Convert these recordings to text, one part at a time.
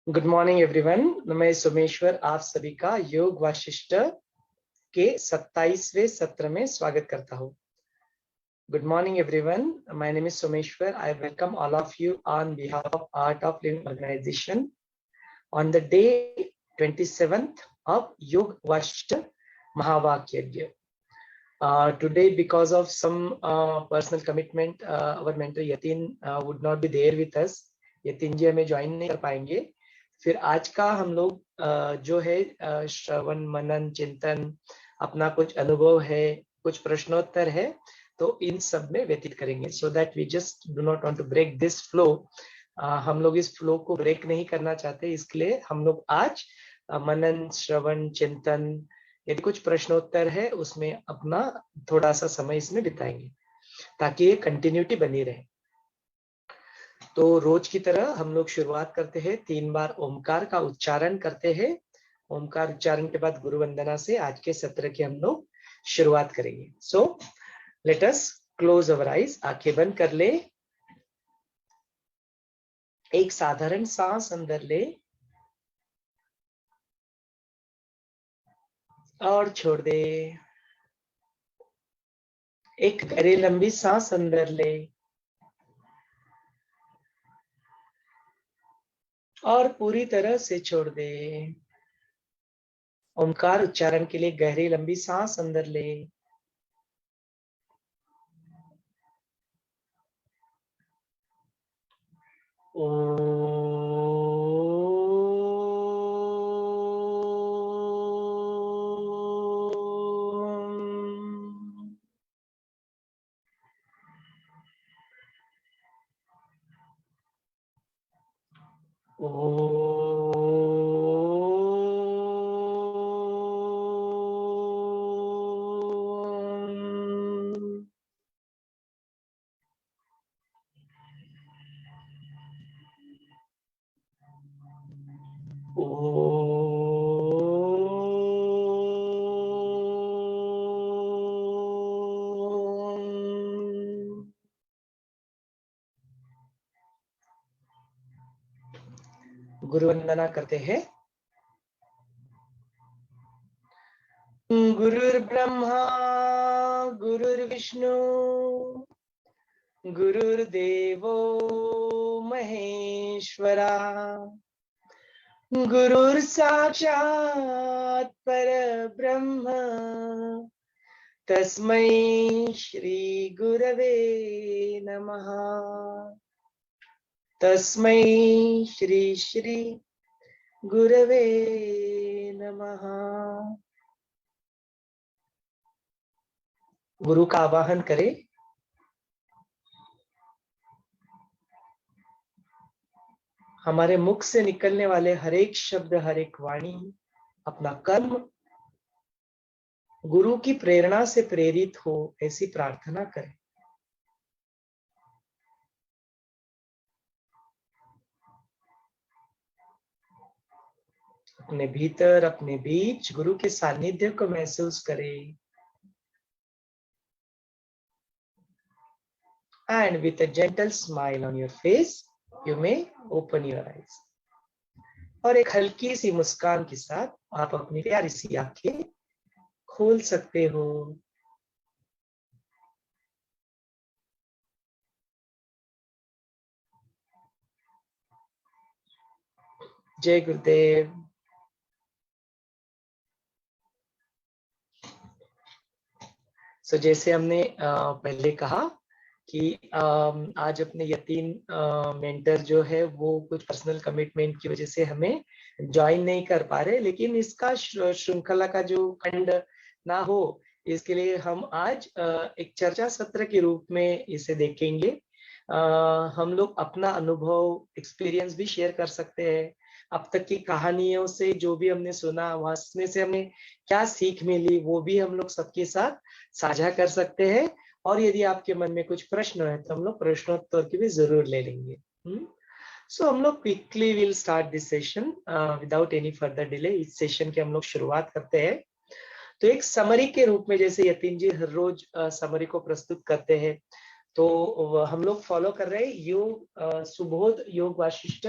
Good morning everyone. मैं सोमेश्वर आप सभी का योग वाशिष्ठ के 27वें सत्र में स्वागत करता हूँ। Good morning everyone, my name is Someshwar. I welcome all of you on behalf of Art of Living organization on the day 27th of Yog Vashishtha Mahavakya Yajna. Today, because of some personal commitment, our mentor Yatin would not be there with us. Yatin ji हमें join नहीं कर पाएंगे। फिर आज का हम लोग जो है श्रवण मनन चिंतन, अपना कुछ अनुभव है, कुछ प्रश्नोत्तर है, तो इन सब में व्यतीत करेंगे। So that we just do not want to break this flow. हम लोग इस फ्लो को ब्रेक नहीं करना चाहते, इसके लिए हम लोग आज मनन श्रवण चिंतन, यदि कुछ प्रश्नोत्तर है उसमें अपना थोड़ा सा समय इसमें बिताएंगे ताकि ये कंटिन्यूटी बनी रहे। तो रोज की तरह हम लोग शुरुआत करते हैं, 3 बार ओमकार का उच्चारण करते हैं। ओमकार उच्चारण के बाद गुरु वंदना से आज के सत्र की हम लोग शुरुआत करेंगे। सो लेट अस क्लोज अवर आईज। आंखें बंद कर ले, एक साधारण सांस अंदर ले और छोड़ दे। एक गहरी लंबी सांस अंदर ले और पूरी तरह से छोड़ दे। ओमकार उच्चारण के लिए गहरी लंबी सांस अंदर ले गुरु वंदना करते हैं। गुरुर्ब्रह्मा गुरुर्विष्णु गुरुर्देवो महेश्वरा, गुरुर्साक्षात् परब्रह्म, तस्मै श्री गुरवे नमः। तस्मै श्री श्री गुरवे नमः। गुरु का आवाहन करें। हमारे मुख से निकलने वाले हर एक शब्द, हर एक वाणी, अपना कर्म गुरु की प्रेरणा से प्रेरित हो, ऐसी प्रार्थना करें। अपने भीतर, अपने बीच गुरु के सानिध्य को महसूस करें। And with a gentle smile on your face, you may open your eyes. और एक हल्की सी मुस्कान के साथ आप अपनी प्यारी सी आंखें खोल सकते हो। जय गुरुदेव। सो जैसे हमने पहले कहा कि आज अपने यतीन मेंटर जो है वो कुछ पर्सनल कमिटमेंट की वजह से हमें ज्वाइन नहीं कर पा रहे, लेकिन इसका श्रृंखला का जो खंड ना हो, इसके लिए हम आज एक चर्चा सत्र के रूप में इसे देखेंगे। हम लोग अपना अनुभव, एक्सपीरियंस भी शेयर कर सकते हैं। अब तक की कहानियों से जो भी हमने सुना, वहां से हमें क्या सीख मिली, वो भी हम लोग सबके साथ साझा कर सकते हैं। और यदि आपके मन में कुछ प्रश्न है तो हम लोग प्रश्नोत्तर की भी जरूर ले लेंगे। सो हम लोग quickly will start this session without any further delay. इस सेशन की हम लोग शुरुआत करते हैं। तो एक समरी के रूप में, जैसे यतीन जी हर रोज समरी को प्रस्तुत करते हैं, तो हम लोग फॉलो कर रहे हैं योग सुबोध योग वाशिष्ठ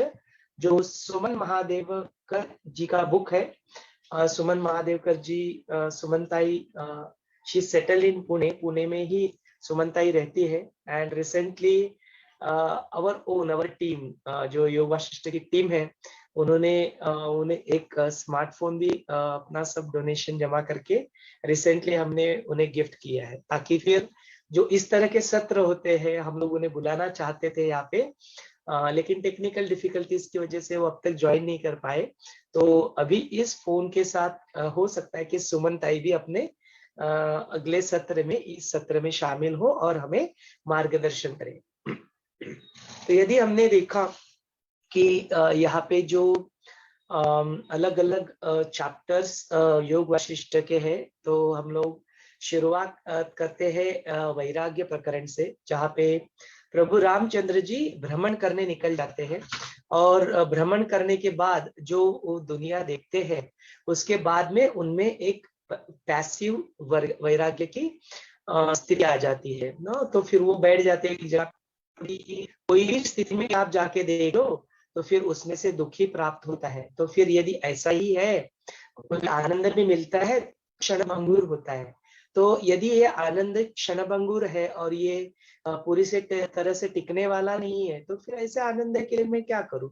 जो सुमन महादेवकर जी का बुक है। Suman Mahadevkar ji, Sumantai, she settle in Pune, Pune में ही सुमनताई रहती है। एंड रिसेंटली आवर टीम, जो योग वाशिष्ठ की टीम है, उन्होंने उन्हें एक स्मार्टफोन भी अपना सब डोनेशन जमा करके रिसेंटली हमने उन्हें गिफ्ट किया है, ताकि फिर जो इस तरह के सत्र होते हैं, हम लोग उन्हें बुलाना चाहते थे यहाँ पे, लेकिन टेक्निकल डिफिकल्टीज की वजह से वो अब तक ज्वाइन नहीं कर पाए। तो अभी इस फोन के साथ हो सकता है कि सुमन ताई भी अपने अगले सत्र में, इस सत्र में शामिल हो और हमें मार्गदर्शन करें। तो यदि हमने देखा कि यहाँ पे जो अलग अलग चैप्टर्स योग वाशिष्ठ के हैं, तो हम लोग शुरुआत करते हैं वैराग्य प्रकरण से, जहाँ पे प्रभु रामचंद्र जी भ्रमण करने निकल जाते हैं। और भ्रमण करने के बाद जो वो दुनिया देखते हैं, उसके बाद में उनमें एक पैसिव वैराग्य की स्थिति आ जाती है ना। तो फिर वो बैठ जाते हैं कि जब कोई भी स्थिति में आप जाके देख लो, तो फिर उसमें से दुखी प्राप्त होता है। तो फिर यदि ऐसा ही है, तो आनंद भी मिलता है, क्षणभंगुर होता है। तो यदि ये आनंद क्षणभंगुर है और ये पूरी से तरह से टिकने वाला नहीं है, तो फिर ऐसे आनंद के लिए मैं क्या करूं।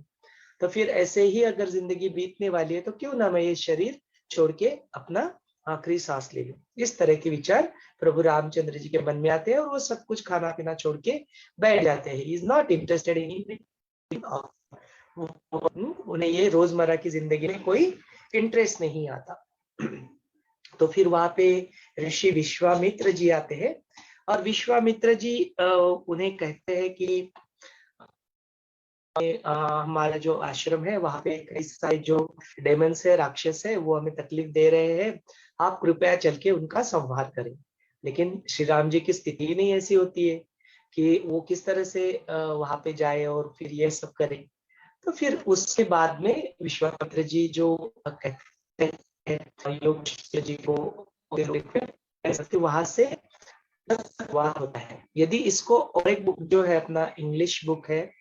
तो फिर ऐसे ही अगर जिंदगी बीतने वाली है, तो क्यों ना मैं ये शरीर छोड़ के अपना आखिरी सांस ले लूं। इस तरह के विचार प्रभु रामचंद्र जी के मन में आते हैं और वो सब कुछ खाना पीना छोड़ के बैठ जाते हैं। इज नॉट इंटरेस्टेड इन, उन्हें ये रोजमर्रा की जिंदगी में कोई इंटरेस्ट नहीं आता। तो फिर वहां पे ऋषि विश्वामित्र जी आते हैं और विश्वामित्र जी उन्हें कहते हैं कि हमारा जो आश्रम है, वहां पे कई सारे जो डेमंस है, राक्षस है, वो हमें तकलीफ दे रहे हैं, आप कृपया चल के उनका संहार करें। लेकिन श्री राम जी की स्थिति ही नहीं ऐसी होती है कि वो किस तरह से वहां पे जाए और फिर ये सब करे। तो फिर उसके बाद में विश्वामित्र जी जो कहते हैं योग जी को, वहां से होता है। यदि इसको और एक बुक जो है अपना इंग्लिश बुक है,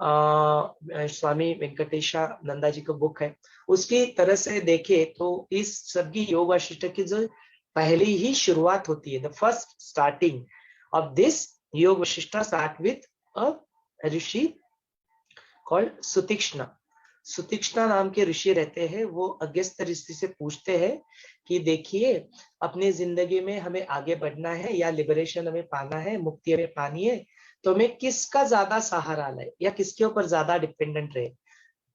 स्वामी वेंकटेशानंदा जी का बुक है, उसकी तरह से देखे तो इस सबकी योग वाशिष्ठ की जो पहली ही शुरुआत होती है, the first starting of this Yoga Vashishtha start with a rishi called Sutikshna. Sutikshna नाम के ऋषि रहते हैं। वो अगस्त्य ऋषि से पूछते हैं कि देखिए, अपनी जिंदगी में हमें आगे बढ़ना है या लिबरेशन हमें पाना है, मुक्ति हमें पानी है, तो हमें किसका ज्यादा सहारा ले या किसके ऊपर ज्यादा डिपेंडेंट रहे।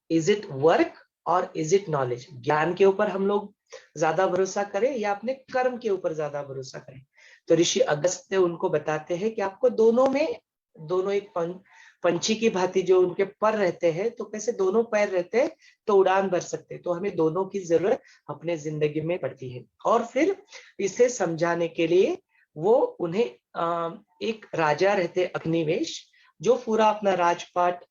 इज इट वर्क और इज इट नॉलेज? ज्ञान के ऊपर हम लोग ज्यादा भरोसा करें या अपने कर्म के ऊपर ज्यादा भरोसा करें? तो ऋषि अगस्त्य उनको बताते हैं कि आपको दोनों में, दोनों एक पंछी की भांति जो उनके पर रहते हैं, तो कैसे दोनों पैर रहते हैं तो उड़ान भर सकते हैं। तो हमें दोनों की जरूरत अपने जिंदगी में पड़ती है। और फिर इसे समझाने के लिए वो उन्हें एक राजा रहते अग्निवेश, जो पूरा अपना राजपाट,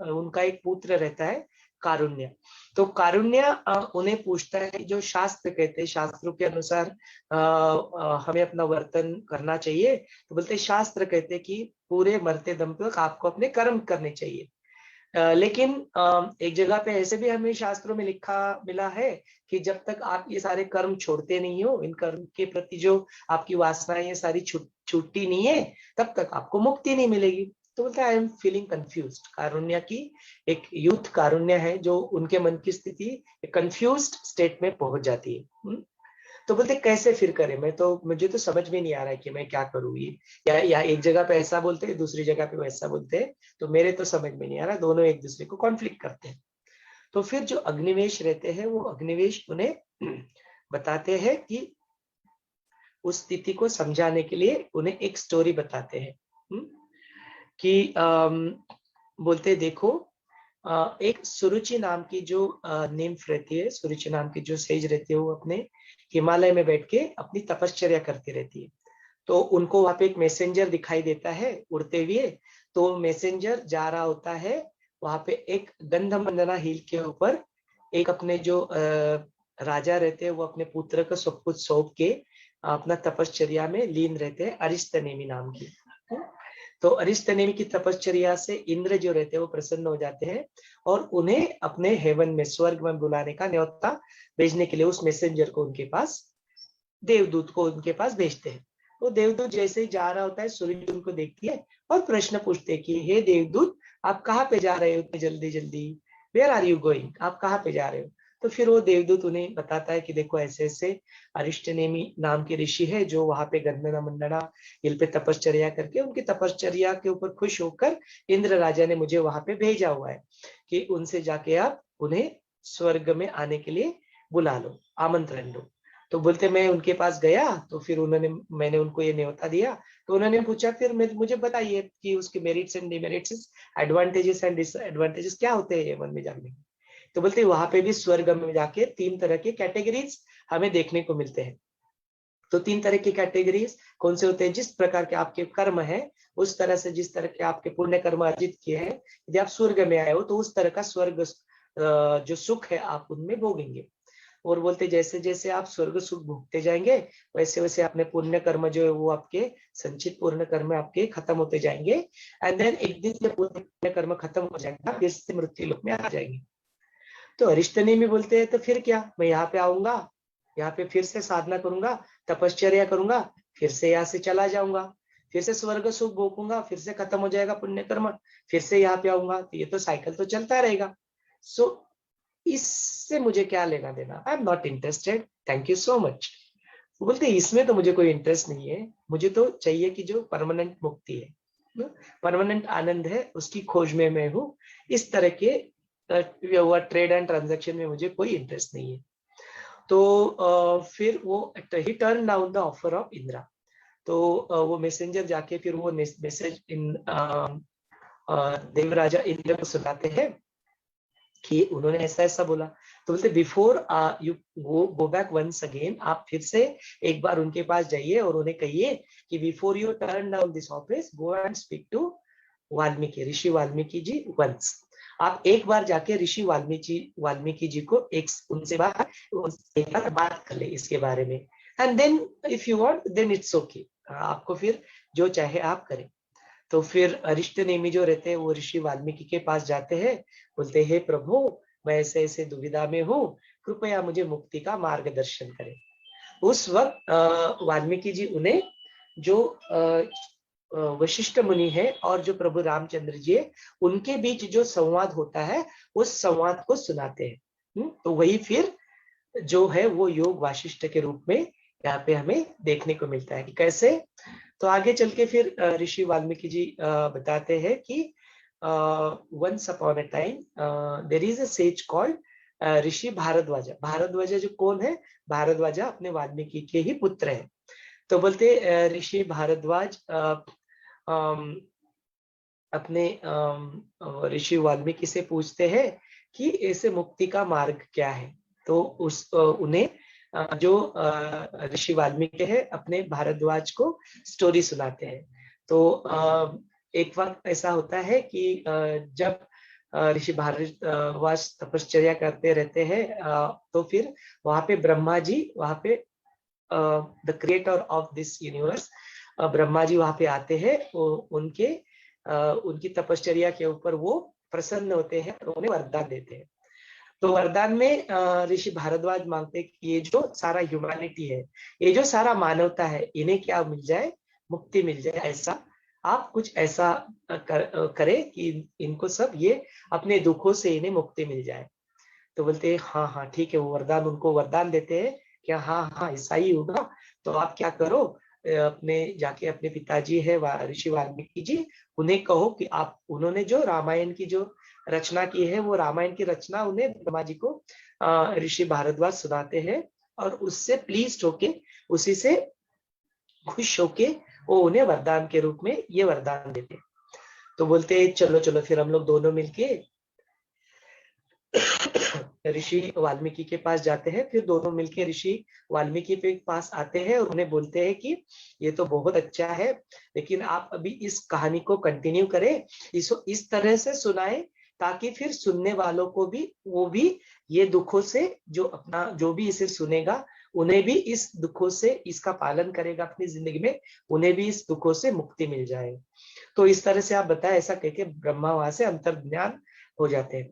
उनका एक पुत्र रहता है कारुण्य। तो कारुण्य उन्हें पूछता है कि जो शास्त्र कहते हैं, शास्त्रों के अनुसार हमें अपना वर्तन करना चाहिए। तो बोलते शास्त्र कहते कि पूरे मरते दम तक आपको अपने कर्म करने चाहिए। लेकिन एक जगह पे ऐसे भी हमें शास्त्रों में लिखा मिला है कि जब तक आप ये सारे कर्म छोड़ते नहीं हो, इन कर्म के प्रति जो आपकी वासनाएं ये सारी छूटती नहीं है, तब तक आपको मुक्ति नहीं मिलेगी। तो बोलते आई एम फीलिंग कंफ्यूज। कारुण्य की एक यूथ कारुण्य है, जो उनके मन की स्थिति कंफ्यूज्ड स्टेट में पहुंच जाती है। तो बोलते कैसे फिर करें, मैं तो, मुझे तो समझ में नहीं आ रहा है कि मैं क्या करूँ। ये या एक जगह पे ऐसा बोलते हैं, दूसरी जगह पे वैसा बोलते हैं, तो मेरे तो समझ में नहीं आ रहा, दोनों एक दूसरे को कॉन्फ्लिक्ट करते हैं। तो फिर जो अग्निवेश रहते हैं, वो अग्निवेश उन्हें बताते हैं कि उस स्थिति को समझाने के लिए उन्हें एक स्टोरी बताते हैं कि बोलते देखो, एक सुरुचि नाम की जो निम्फ रहती है, सुरुचि नाम की जो सेज रहती है, वो अपने हिमालय में बैठ के अपनी तपश्चर्या करती रहती है। तो उनको वहां पे एक मैसेंजर दिखाई देता है उड़ते हुए। तो मैसेंजर जा रहा होता है वहां पे एक गंधमंडना हिल के ऊपर, एक अपने जो राजा रहते हैं, वो अपने पुत्र को सब कुछ सौंप के अपना तपश्चर्या में लीन रहते हैं, अरिष्टनेमी नाम की। तो अरिष्टनेमी की तपश्चर्या से इंद्र जो रहते हैं वो प्रसन्न हो जाते हैं और उन्हें अपने हेवन में, स्वर्ग में बुलाने का न्योता भेजने के लिए उस मैसेंजर को उनके पास, देवदूत को उनके पास भेजते हैं। वो देवदूत जैसे ही जा रहा होता है, सूर्य उनको देखती है और प्रश्न पूछते हैं कि हे देवदूत, आप कहाँ पे जा रहे हो इतनी जल्दी जल्दी, वेयर आर यू गोइंग, आप कहाँ पे जा रहे हो। तो फिर वो देवदूत उन्हें बताता है कि देखो ऐसे ऐसे अरिष्टनेमी नाम के ऋषि है जो वहां पे गंधना मंडना हिल पे तपश्चर्या करके, उनकी तपश्चर्या के ऊपर खुश होकर इंद्र राजा ने मुझे वहां पे भेजा हुआ है कि उनसे जाके आप उन्हें स्वर्ग में आने के लिए बुला लो, आमंत्रण दो। तो बोलते मैं उनके पास गया तो फिर मैंने उनको ये न्योता दिया। तो उन्होंने पूछा फिर मुझे बताइए कि उसके merits and demerits, advantages and disadvantages क्या होते हैं हेवन में जाने के। तो बोलते वहां पे भी स्वर्ग में जाके 3 तरह के कैटेगरीज हमें देखने को मिलते हैं। तो 3 तरह की कैटेगरीज कौन से होते हैं, जिस प्रकार के आपके कर्म है उस तरह से, जिस तरह के आपके पुण्य कर्म अर्जित किए हैं, यदि आप स्वर्ग में आए हो तो उस तरह का स्वर्ग जो सुख है आप उनमें भोगेंगे। और बोलते जैसे जैसे आप स्वर्ग सुख भोगते जाएंगे वैसे वैसे अपने पुण्य कर्म जो है वो आपके संचित पुण्य कर्म आपके खत्म होते जाएंगे। एंड देन एक दिन से पुण्य कर्म खत्म हो जाएगा, फिर से मृत्यु लोक में आ जाएंगे। तो अरिष्टनेमी बोलते हैं तो फिर क्या, मैं यहाँ पे आऊंगा, यहाँ पे फिर से साधना करूंगा, तपश्चर्या करूंगा, फिर से यहाँ से चला जाऊंगा, फिर से स्वर्ग सुख भोगूंगा, फिर से खत्म हो जाएगा पुण्य कर्म, फिर से यहाँ पे आऊंगा, तो ये तो साइकिल तो चलता रहेगा। सो इससे मुझे क्या लेना देना, I am not interested, thank you so much. वो बोलते इसमें तो मुझे कोई इंटरेस्ट नहीं है, मुझे तो चाहिए कि जो परमानेंट मुक्ति है, परमानेंट आनंद है, उसकी खोज में मैं हूँ। इस तरह के ट्रेड एंड ट्रांजैक्शन में मुझे कोई इंटरेस्ट नहीं है। तो फिर वो ही turn down the offer of Indira. तो वो मैसेंजर जाके फिर वो मैसेज इन देवराजा इंद्र को सुनाते हैं कि उन्होंने ऐसा ऐसा बोला। तो बोलते before you go back once again, आप फिर से एक बार उनके पास जाइए और उन्हें कहिए कि before you turn down this office go and speak to Valmiki, Rishi Valmiki ji once. आप एक बार जाके ऋषि वाल्मीकि जी को उनसे एक बार बात कर ले इसके बारे में। And then if you want then it's okay, आपको फिर जो चाहे आप करें। तो फिर अरिष्टनेमी जो रहते हैं वो ऋषि वाल्मीकि के पास जाते हैं, बोलते हैं प्रभु मैं ऐसे ऐसे दुविधा में हूँ, कृपया मुझे मुक्ति का मार्गदर्शन करें। उस वक्त वाल्मीकि जी उन्हें जो वशिष्ठ मुनि है और जो प्रभु रामचंद्र जी है उनके बीच जो संवाद होता है उस संवाद को सुनाते हैं। तो वही फिर जो है वो योग वाशिष्ठ के रूप में यहाँ पे हमें देखने को मिलता है कि कैसे। तो आगे चल के फिर ऋषि वाल्मीकि जी बताते हैं कि once upon a time there is a sage called rishi Bharadwaja. Bharadwaja जो कौन है, भारद्वाजा अपने वाल्मीकि के ही पुत्र है। तो बोलते ऋषि भारद्वाज अपने ऋषि वाल्मीकि से पूछते हैं कि ऐसे मुक्ति का मार्ग क्या है। तो उन्हें जो ऋषि वाल्मीकि है अपने भारद्वाज को स्टोरी सुनाते हैं। तो एक वक्त ऐसा होता है कि जब ऋषि भारद्वाज तपश्चर्या करते रहते हैं तो फिर वहां पे ब्रह्मा जी, वहां पे the creator of this universe Brahma ji वहां पे आते हैं। उनकी तपश्चर्या के ऊपर वो प्रसन्न होते हैं और उन्हें वरदान देते हैं। तो वरदान में ऋषि भारद्वाज मांगते हैं कि ये जो सारा ह्यूमैनिटी है, ये जो सारा मानवता है, इन्हें क्या मिल जाए, मुक्ति मिल जाए। ऐसा आप कुछ ऐसा करें कि इनको सब ये अपने दुखों से इन्हें मुक्ति मिल जाए। तो बोलते हैं हाँ हाँ ठीक है। वो वरदान उनको वरदान देते हैं कि हाँ हाँ ऐसा ही होगा। तो आप क्या करो, अपने जाके अपने पिताजी है ऋषि वाल्मीकि जी, उन्हें कहो कि आप, उन्होंने जो रामायण की जो रचना की है वो रामायण की रचना उन्हें ब्रह्मा जी को ऋषि भारद्वाज सुनाते हैं और उससे प्लीज होके, उसी से खुश होके वो उन्हें वरदान के रूप में ये वरदान देते हैं। तो बोलते हैं चलो चलो फिर हम लोग दोनों मिलके ऋषि वाल्मीकि के पास जाते हैं। फिर दोनों मिलकर ऋषि वाल्मीकि के पास आते हैं और उन्हें बोलते हैं कि ये तो बहुत अच्छा है, लेकिन आप अभी इस कहानी को कंटिन्यू करें, इसको इस तरह से सुनाएं ताकि फिर सुनने वालों को भी, वो भी ये दुखों से, जो अपना जो भी इसे सुनेगा उन्हें भी इस दुखों से, इसका पालन करेगा अपनी जिंदगी में, उन्हें भी इस दुखों से मुक्ति मिल जाए। तो इस तरह से आप बताए, ऐसा कह के ब्रह्मा वहां से अंतर्ध्यान हो जाते हैं।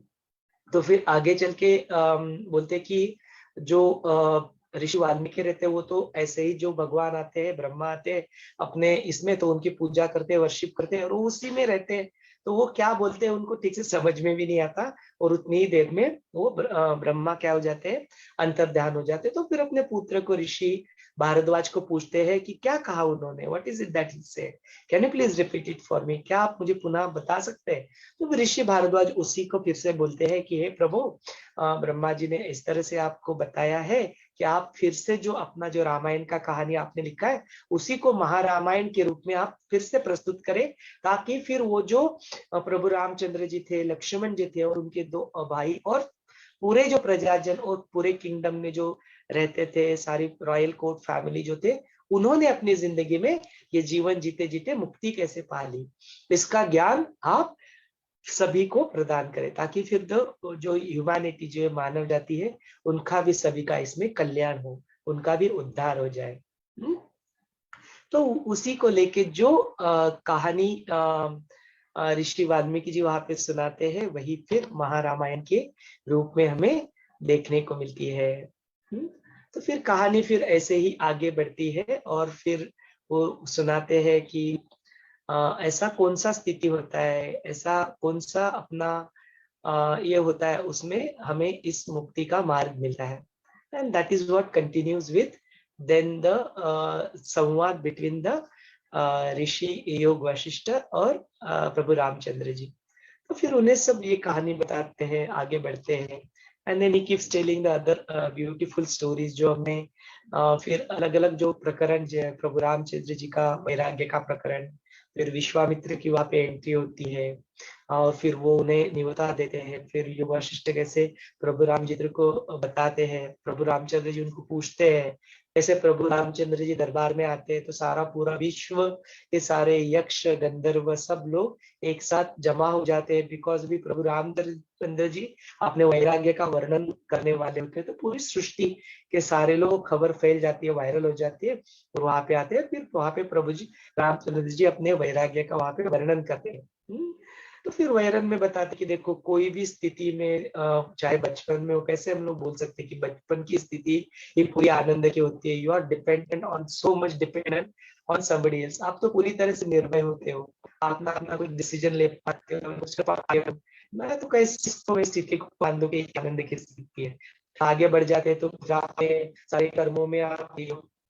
तो फिर आगे चल के बोलते कि जो ऋषि वाल्मीकि रहते हैं वो तो ऐसे ही, जो भगवान आते हैं, ब्रह्मा आते हैं अपने इसमें, तो उनकी पूजा करते हैं, वर्शिप करते हैं और वो उसी में रहते हैं। तो वो क्या बोलते हैं उनको ठीक से समझ में भी नहीं आता, और उतनी ही देर में वो ब्रह्मा क्या हो जाते हैं, अंतर्ध्यान हो जाते हैं। तो फिर अपने पुत्र को, ऋषि भारद्वाज को पूछते हैं कि क्या कहा उन्होंने, what is it that he said, can you please repeat it for me, क्या आप मुझे पुनः बता सकते हैं। तो ऋषि भारद्वाज उसी को फिर से बोलते हैं कि हे प्रभु, ब्रह्मा जी ने इस तरह से आपको बताया है कि आप फिर से जो अपना जो रामायण का कहानी आपने लिखा है, उसी को महारामायण के रूप में आप फिर से प्रस्तुत करें, ताकि फिर वो जो प्रभु रामचंद्र जी थे, लक्ष्मण जी थे और उनके दो भाई, और पूरे जो प्रजाजन और पूरे किंगडम में जो रहते थे, सारी रॉयल कोर्ट फैमिली जो थे, उन्होंने अपनी जिंदगी में ये जीवन जीते जीते मुक्ति कैसे पा ली, इसका ज्ञान आप सभी को प्रदान करें, ताकि फिर जो ह्यूमैनिटी, जो मानव जाति है, उनका भी, सभी का इसमें कल्याण हो, उनका भी उद्धार हो जाए। तो उसी को लेके जो कहानी ऋषि वाल्मीकि जी वहां पे सुनाते हैं, वही फिर महारामायण के रूप में हमें देखने को मिलती है। तो फिर कहानी फिर ऐसे ही आगे बढ़ती है, और फिर वो सुनाते हैं कि ऐसा कौन सा स्थिति होता है, ऐसा कौन सा अपना ये होता है, उसमें हमें इस मुक्ति का मार्ग मिलता है। And that is what continues with then the संवाद बिटवीन द ऋषि योग वशिष्ठ और प्रभु रामचंद्र जी। तो फिर उन्हें सब ये कहानी बताते हैं, आगे बढ़ते हैं, and then he keeps telling the other beautiful stories, जो हमें फिर अलग अलग जो प्रकरण जो है, प्रभु रामचंद्र जी का वैराग्य का प्रकरण, फिर विश्वामित्र की वहां पे एंट्री होती है, और फिर वो उन्हें न्योता देते हैं, फिर युवा वशिष्ठ कैसे प्रभु रामचंद्र को बताते हैं, प्रभु रामचंद्र जी उनको पूछते हैं, कैसे प्रभु रामचंद्र जी दरबार में आते हैं तो सारा पूरा विश्व के सारे यक्ष गंधर्व सब लोग एक साथ जमा हो जाते हैं, बिकॉज भी प्रभु रामचंद्र जी अपने वैराग्य का वर्णन करने वाले होते हैं। तो पूरी सृष्टि के सारे लोग, खबर फैल जाती है, वायरल हो जाती है, और वहां पे आते हैं, फिर वहां पे प्रभु जी रामचंद्र जी अपने वैराग्य का वहां पे वर्णन करते हैं। तो फिर वर्णन में बताते कि देखो, कोई भी स्थिति में, चाहे बचपन में हो, कैसे हम लोग बोल सकते हैं कि बचपन की स्थिति ये पूरी आनंद की होती है, you are dependent on, so much dependent on somebody else, आप तो पूरी तरह से निर्भय होते हो, आप अपना अपना कोई डिसीजन ले पाते हो, उसके पास मैं तो कैसे तो स्थिति को मान लो कि आनंद की स्थिति है। आगे बढ़ जाते हैं तो सारे कर्मों में आप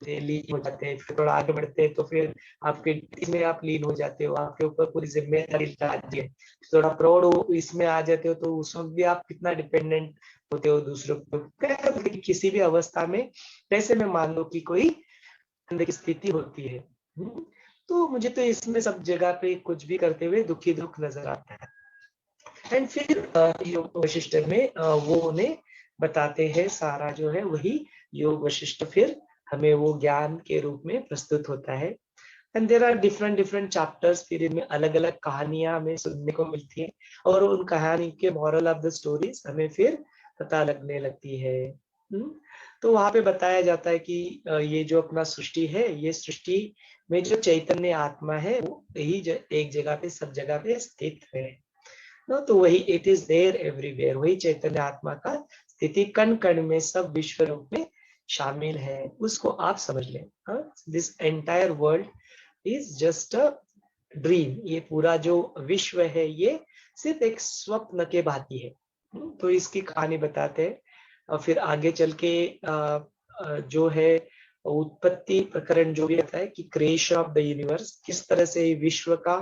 लीन हो जाते हैं, फिर थोड़ा आगे बढ़ते हैं तो फिर आपके इसमें आप लीन हो जाते हो, आपके ऊपर पूरी जिम्मेदारी डालती है, थोड़ा प्राउड हो इसमें आ जाते हो, तो उस वक्त भी आप कितना डिपेंडेंट होते हो दूसरों को। किसी भी अवस्था में कैसे में मान लो कि कोई अंदर की स्थिति होती है। तो मुझे तो इसमें सब जगह पे कुछ भी करते हुए दुखी दुख नजर आता है। एंड फिर योग वशिष्ठ में वो उन्हें बताते हैं सारा जो है, वही योग वशिष्ठ फिर हमें वो ज्ञान के रूप में प्रस्तुत होता है। And there are different different chapters, फिर इनमें अलग अलग कहानियां हमें सुनने को मिलती है, और उन कहानी के मॉरल ऑफ द स्टोरीज हमें फिर पता लगने लगती है। तो वहां पे बताया जाता है कि ये जो अपना सृष्टि है, ये सृष्टि में जो चैतन्य आत्मा है वो यही एक जगह पे, सब जगह पे स्थित है। तो वही इट इज देयर एवरीवेयर, वही चैतन्य आत्मा का स्थिति कण कण में, सब विश्व रूप में शामिल है, उसको आप समझ लें। This entire world is just a dream, ये पूरा जो विश्व है ये सिर्फ एक स्वप्न के भांति है। तो इसकी कहानी बताते हैं, और फिर आगे चल के जो है उत्पत्ति प्रकरण जो भी रहता है कि क्रिएशन ऑफ द यूनिवर्स, किस तरह से विश्व का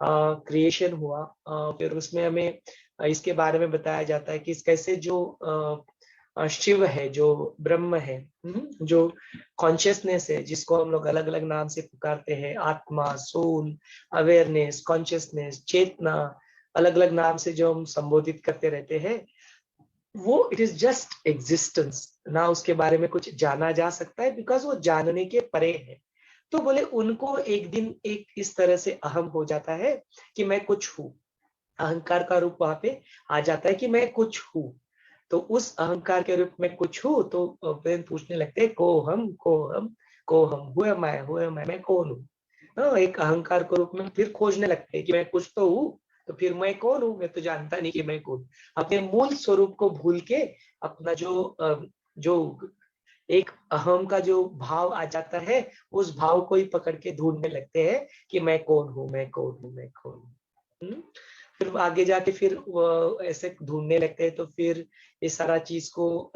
क्रिएशन हुआ, फिर उसमें हमें इसके बारे में बताया जाता है कि कैसे जो शिव है, जो ब्रह्म है, जो कॉन्शियसनेस है, जिसको हम लोग अलग अलग नाम से पुकारते हैं, आत्मा, सोल, अवेयरनेस, कॉन्शियसनेस, चेतना, अलग अलग नाम से जो हम संबोधित करते रहते हैं, वो इट इज जस्ट एग्जिस्टेंस ना, उसके बारे में कुछ जाना जा सकता है, बिकॉज वो जानने के परे है। तो बोले उनको एक दिन एक इस तरह से अहम हो जाता है कि मैं कुछ हूँ, अहंकार का रूप वहां पे आ जाता है कि मैं कुछ हूँ। तो उस अहंकार के रूप में कुछ हूँ तो फिर पूछने लगते हैं को हम को हम को हम, हुए मैं कौन हूँ। एक अहंकार के रूप में फिर खोजने लगते हैं कि मैं कुछ तो हूँ, तो फिर मैं कौन हूँ, मैं तो जानता नहीं कि मैं कौन। अपने मूल स्वरूप को भूल के अपना जो एक अहम का जो भाव आ जाता है, उस भाव को ही पकड़ के ढूंढने लगते हैं कि मैं कौन हूँ, मैं कौन हूँ, मैं कौन हूँ। फिर आगे जाके फिर वो ऐसे ढूंढने लगते हैं, तो फिर ये सारा चीज को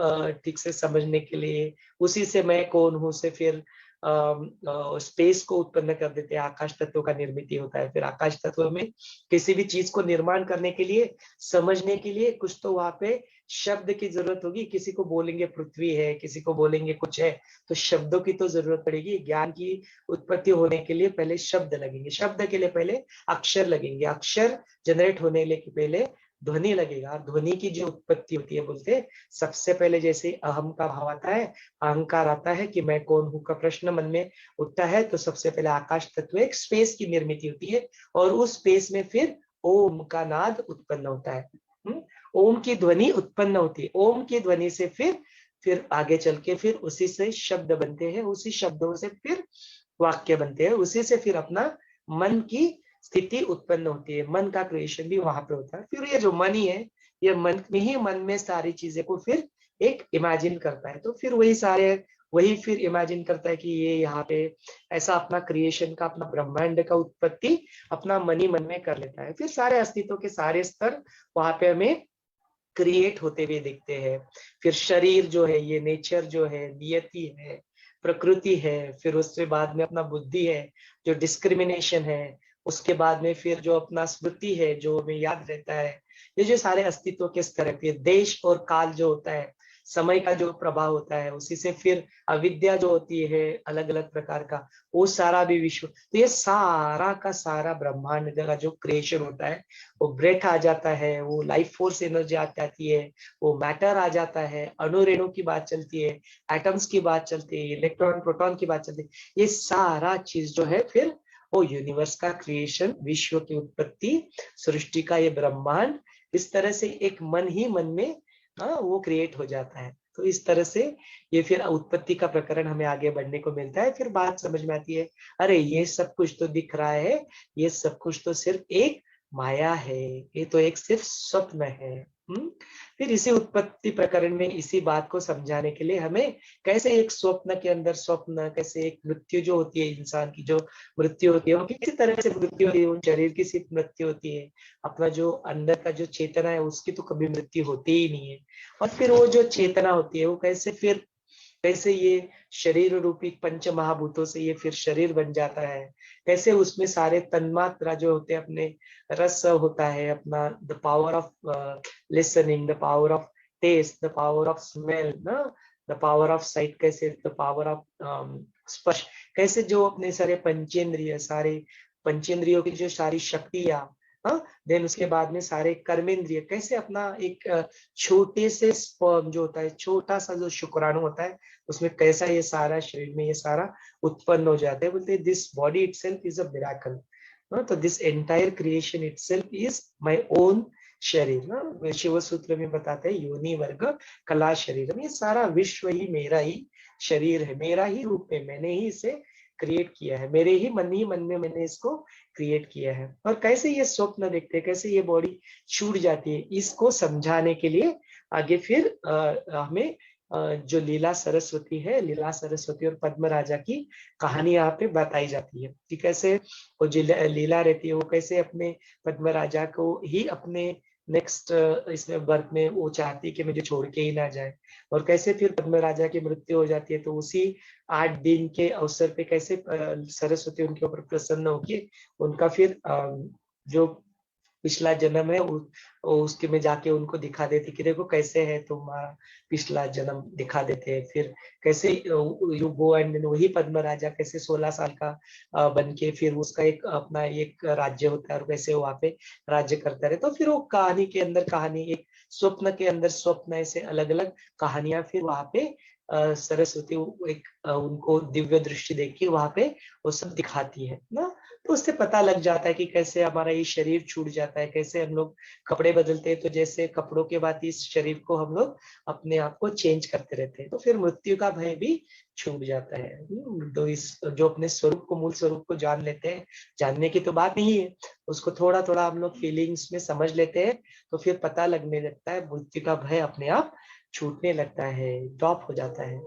ठीक से समझने के लिए उसी से मैं कौन हूँ से फिर स्पेस को उत्पन्न कर देते हैं। आकाश तत्व का निर्मित होता है। फिर आकाश तत्व में किसी भी चीज को निर्माण करने के लिए, समझने के लिए कुछ तो वहां पे शब्द की जरूरत होगी। किसी को बोलेंगे पृथ्वी है, किसी को बोलेंगे कुछ है, तो शब्दों की तो जरूरत पड़ेगी। ज्ञान की उत्पत्ति होने के लिए पहले शब्द लगेंगे, शब्द के लिए पहले अक्षर लगेंगे, अक्षर जनरेट होने के पहले ध्वनि लगेगा। ध्वनि की जो उत्पत्ति होती है, बोलते सबसे पहले जैसे अहम का भाव आता है, अहंकार आता है कि मैं कौन हूं का प्रश्न मन में उठता है, तो सबसे पहले आकाश तत्व एक स्पेस की निर्मित होती है, और उस स्पेस में फिर ओम का नाद उत्पन्न होता है। ओम की ध्वनि उत्पन्न होती है। ओम की ध्वनि से फिर आगे चल के फिर उसी से शब्द बनते हैं, उसी शब्दों से फिर वाक्य बनते हैं, उसी से फिर अपना मन की स्थिति उत्पन्न होती है। मन का क्रिएशन भी वहां पे होता है। फिर ये जो मन ही है, ये मन में ही मन में सारी चीजें को फिर एक इमेजिन करता है, तो फिर वही फिर इमेजिन करता है कि ये यहाँ पे ऐसा अपना क्रिएशन का, अपना ब्रह्मांड का उत्पत्ति अपना मन ही मन में कर लेता है। फिर सारे अस्तित्व के सारे स्तर वहां पे हमें क्रिएट होते हुए दिखते हैं। फिर शरीर जो है, ये नेचर जो है, नियति है, प्रकृति है, फिर उसके बाद में अपना बुद्धि है जो डिस्क्रिमिनेशन है, उसके बाद में फिर जो अपना स्मृति है जो हमें याद रहता है। ये जो सारे अस्तित्व के स्तर है, फिर देश और काल जो होता है, समय का जो प्रभाव होता है, उसी से फिर अविद्या जो होती है अलग अलग प्रकार का, वो सारा भी विश्व। तो ये सारा का सारा ब्रह्मांड का जो क्रिएशन होता है, वो ब्रेथ आ जाता है, वो लाइफ फोर्स एनर्जी आ जाती है, वो मैटर आ जाता है, अणु रेणु की बात चलती है, एटम्स की बात चलती है, इलेक्ट्रॉन प्रोटॉन की बात चलती है। ये सारा चीज जो है फिर वो यूनिवर्स का क्रिएशन, विश्व की उत्पत्ति, सृष्टि का ये ब्रह्मांड, इस तरह से एक मन ही मन में वो क्रिएट हो जाता है। तो इस तरह से ये फिर उत्पत्ति का प्रकरण हमें आगे बढ़ने को मिलता है। फिर बात समझ में आती है, अरे ये सब कुछ तो दिख रहा है, ये सब कुछ तो सिर्फ एक माया है, ये तो एक सिर्फ स्वप्न है। फिर इसी उत्पत्ति प्रकरण में इसी बात को समझाने के लिए हमें कैसे एक स्वप्न के अंदर स्वप्न, कैसे एक मृत्यु जो होती है, इंसान की जो मृत्यु होती है वो किसी तरह से मृत्यु होती है, उन शरीर की सिर्फ मृत्यु होती है, अपना जो अंदर का जो चेतना है उसकी तो कभी मृत्यु होती ही नहीं है। और फिर वो जो चेतना होती है वो कैसे ये शरीर रूपी पंच महाभूतों से ये फिर शरीर बन जाता है, कैसे उसमें सारे तन्मात्रा जो होते हैं, अपने रस होता है अपना, the power of listening, the power of taste, the power of smell ना, द पावर ऑफ साइट, कैसे द पावर ऑफ स्पर्श, कैसे जो अपने सारे पंचेंद्रियों की जो सारी शक्तियां, देन उसके बाद में सारे कर्मेंद्रिय, कैसे अपना एक छोटे से स्पर्म जो होता है, छोटा सा जो शुक्राणु होता है, उसमें कैसा ये सारा शरीर में ये सारा उत्पन्न हो जाता है। बोलते हैं this body itself is a miracle. तो this entire creation itself is my own sharir ना, शिव सूत्र में बताते हैं योनि वर्ग कला शरीर, ये सारा विश्व ही मेरा ही शरीर है, मेरा ही रूप है, मैंने ही इसे क्रिएट किया है, मेरे ही मन में मैंने इसको क्रिएट किया है। और कैसे ये स्वप्न देखते हैं, कैसे ये बॉडी छूट जाती है, इसको समझाने के लिए आगे फिर हमें जो लीला सरस्वती है, लीला सरस्वती और पद्म राजा की कहानी यहाँ पे बताई जाती है कि कैसे वो जो लीला रहती है, वो कैसे अपने पद्म राजा को ही अपने नेक्स्ट इसमें बर्थ में वो चाहती है कि मुझे छोड़ के ही ना जाए, और कैसे फिर पद्म राजा की मृत्यु हो जाती है, तो उसी 8 दिन के अवसर पे कैसे सरस्वती उनके ऊपर प्रसन्न होके उनका फिर जो पिछला जन्म है उसके में जाके उनको दिखा देती कि देखो कैसे है तुम्हारा पिछला जन्म, दिखा देते हैं। फिर कैसे यू गो एंड वही पद्म राजा कैसे 16 साल का बन के फिर उसका एक अपना एक राज्य होता है, और कैसे वहां पे राज्य करता रहे। तो फिर वो कहानी के अंदर कहानी, एक स्वप्न के अंदर स्वप्न, ऐसे अलग अलग कहानियां फिर वहां पे सरस्वती एक उनको दिव्य दृष्टि देके वहां पे वो सब दिखाती है ना। तो उससे पता लग जाता है कि कैसे हमारा ये शरीर छूट जाता है, कैसे हम लोग कपड़े बदलते हैं, तो जैसे कपड़ों के बाद इस शरीर को हम लोग अपने आप को चेंज करते रहते हैं, तो फिर मृत्यु का भय भी छूट जाता है। तो इस जो अपने स्वरूप को, मूल स्वरूप को जान लेते हैं, जानने की तो बात नहीं है, उसको थोड़ा थोड़ा हम लोग फीलिंग्स में समझ लेते हैं, तो फिर पता लगने लगता है, मृत्यु का भय अपने आप छूटने लगता है, ड्रॉप हो जाता है।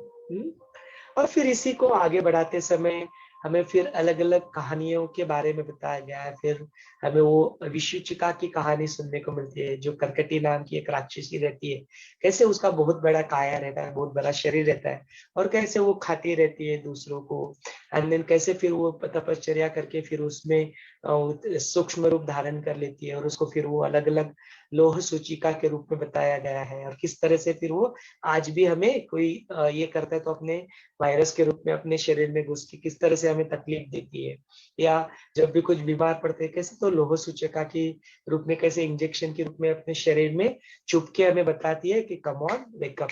और फिर इसी को आगे बढ़ाते समय हमें फिर अलग अलग कहानियों के बारे में बताया गया है। फिर हमें वो विशुचिका की कहानी सुनने को मिलती है, जो कर्कटी नाम की एक राक्षसी रहती है, कैसे उसका बहुत बड़ा काया रहता है, बहुत बड़ा शरीर रहता है, और कैसे वो खाती रहती है दूसरों को, एंड देन कैसे फिर वो तपश्चर्या करके फिर उसमें सूक्ष्म रूप धारण कर लेती है, और उसको फिर वो अलग अलग लोह सूचिका के रूप में बताया गया है। और किस तरह से फिर वो आज भी हमें कोई ये करता है तो अपने वायरस के रूप में अपने शरीर में घुस के किस तरह से हमें तकलीफ देती है, या जब भी कुछ बीमार पड़ते हैं कैसे तो लोह सूचिका के रूप में, कैसे इंजेक्शन के रूप में अपने शरीर में चुप के हमें बताती है कि come on wake up,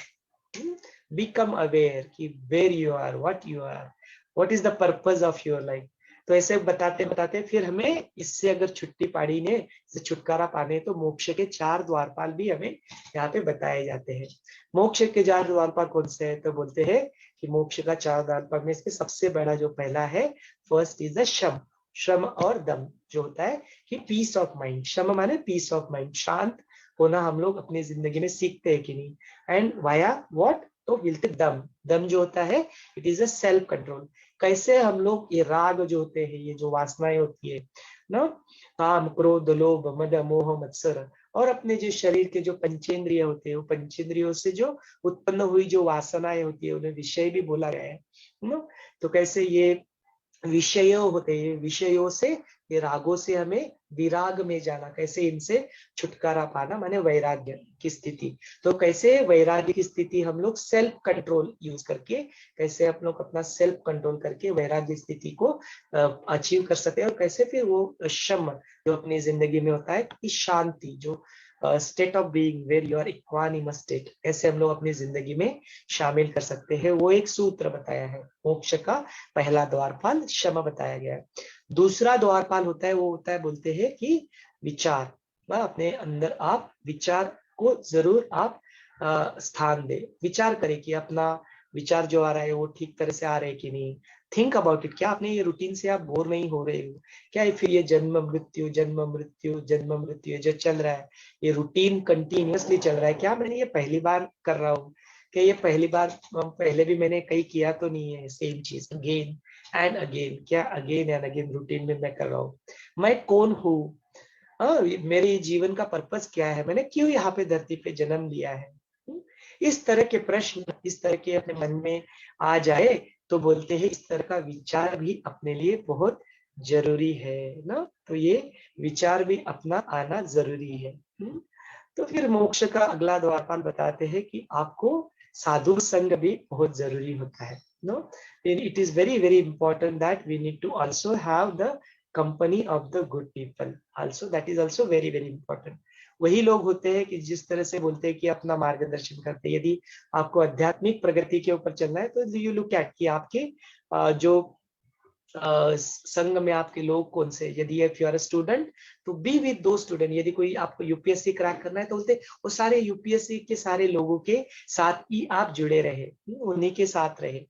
become aware कि where you are, what is the purpose of your life. तो ऐसे बताते बताते फिर हमें इससे अगर छुट्टी पाड़ी ने, इससे छुटकारा पाने, तो मोक्ष के 4 द्वारपाल भी हमें यहाँ पे बताए जाते हैं। मोक्ष के 4 द्वारपाल कौन से हैं, तो बोलते हैं कि मोक्ष का 4 द्वारपाल में इसके सबसे बड़ा जो पहला है, फर्स्ट इज द शम, श्रम और दम, जो होता है कि पीस ऑफ माइंड। शम माने पीस ऑफ माइंड, शांत होना हम लोग अपनी जिंदगी में सीखते हैं कि नहीं, एंड वाया व्हाट, तो बोलते दम, दम जो होता है it is a self control. कैसे हम लोग ये राग जो होते हैं, ये जो वासनाएं होती है ना, काम क्रोध लोभ मद मोह मत्सर, और अपने जो शरीर के जो पंचेंद्रिय होते हैं, वो पंचेंद्रियों से जो उत्पन्न हुई जो वासनाएं होती है, उन्हें विषय भी बोला गया है ना। तो कैसे ये विषयों होते हैं, विषयों से, ये रागों से हमें विराग में जाना, कैसे इनसे छुटकारा पाना, माने वैराग्य की स्थिति। तो कैसे वैराग्य की स्थिति हम लोग सेल्फ कंट्रोल यूज करके, कैसे हम लोग अपना सेल्फ कंट्रोल करके वैराग्य स्थिति को अचीव कर सकते हैं, और कैसे फिर वो शम जो अपनी जिंदगी में होता है कि शांति, जो state of being where you are equanimous state, कैसे हम लोग अपनी जिंदगी में शामिल कर सकते हैं, वो एक सूत्र बताया है। मोक्ष का पहला द्वारपाल शम बताया गया है। दूसरा द्वारपाल होता है, वो होता है, बोलते हैं कि विचार। अपने अंदर आप विचार को जरूर आप स्थान दे, विचार करें कि अपना विचार जो आ रहा है वो ठीक तरह से आ रहे कि नहीं। थिंक अबाउट इट, क्या अपने ये रूटीन से आप बोर नहीं हो रहे हो क्या, फिर ये जन्म मृत्यु जन्म मृत्यु जन्म मृत्यु जो चल रहा है, ये रूटीन कंटिन्यूअसली चल रहा है क्या, मैंने ये पहली बार कर रहा हूँ कि ये पहली बार, पहले भी मैंने कहीं किया तो नहीं है सेम चीज अगेन एंड अगेन, क्या अगेन एंड अगेन रूटीन में मैं कर रहा हूँ। मैं कौन हूँ, मेरे जीवन का पर्पस क्या है, मैंने क्यों यहाँ पे धरती पे जन्म लिया है। इस तरह के प्रश्न, इस तरह के अपने मन में आ जाए, तो बोलते हैं इस तरह का विचार भी अपने लिए बहुत जरूरी है ना। तो ये विचार भी अपना आना जरूरी है। तो फिर मोक्ष का अगला द्वारपाल बताते हैं कि आपको साधु संग भी बहुत जरूरी होता है। No, it is very very important that we need to also have the company of the good people also, that is also very very important. वही लोग होते हैं कि जिस तरह से बोलते हैं कि अपना मार्गदर्शन करते हैं। यदि आपको आध्यात्मिक प्रगति के ऊपर चलना है तो यू लुक एट कि आपके जो संघ में आपके लोग कौन से, यदि if you are a student तो बी विद दो स्टूडेंट। यदि कोई आपको यूपीएससी क्रैक करना है तो बोलते वो सारे यूपीएससी के सारे लोगों के साथ ही आप जुड़े रहे, उन्हीं के साथ रहे।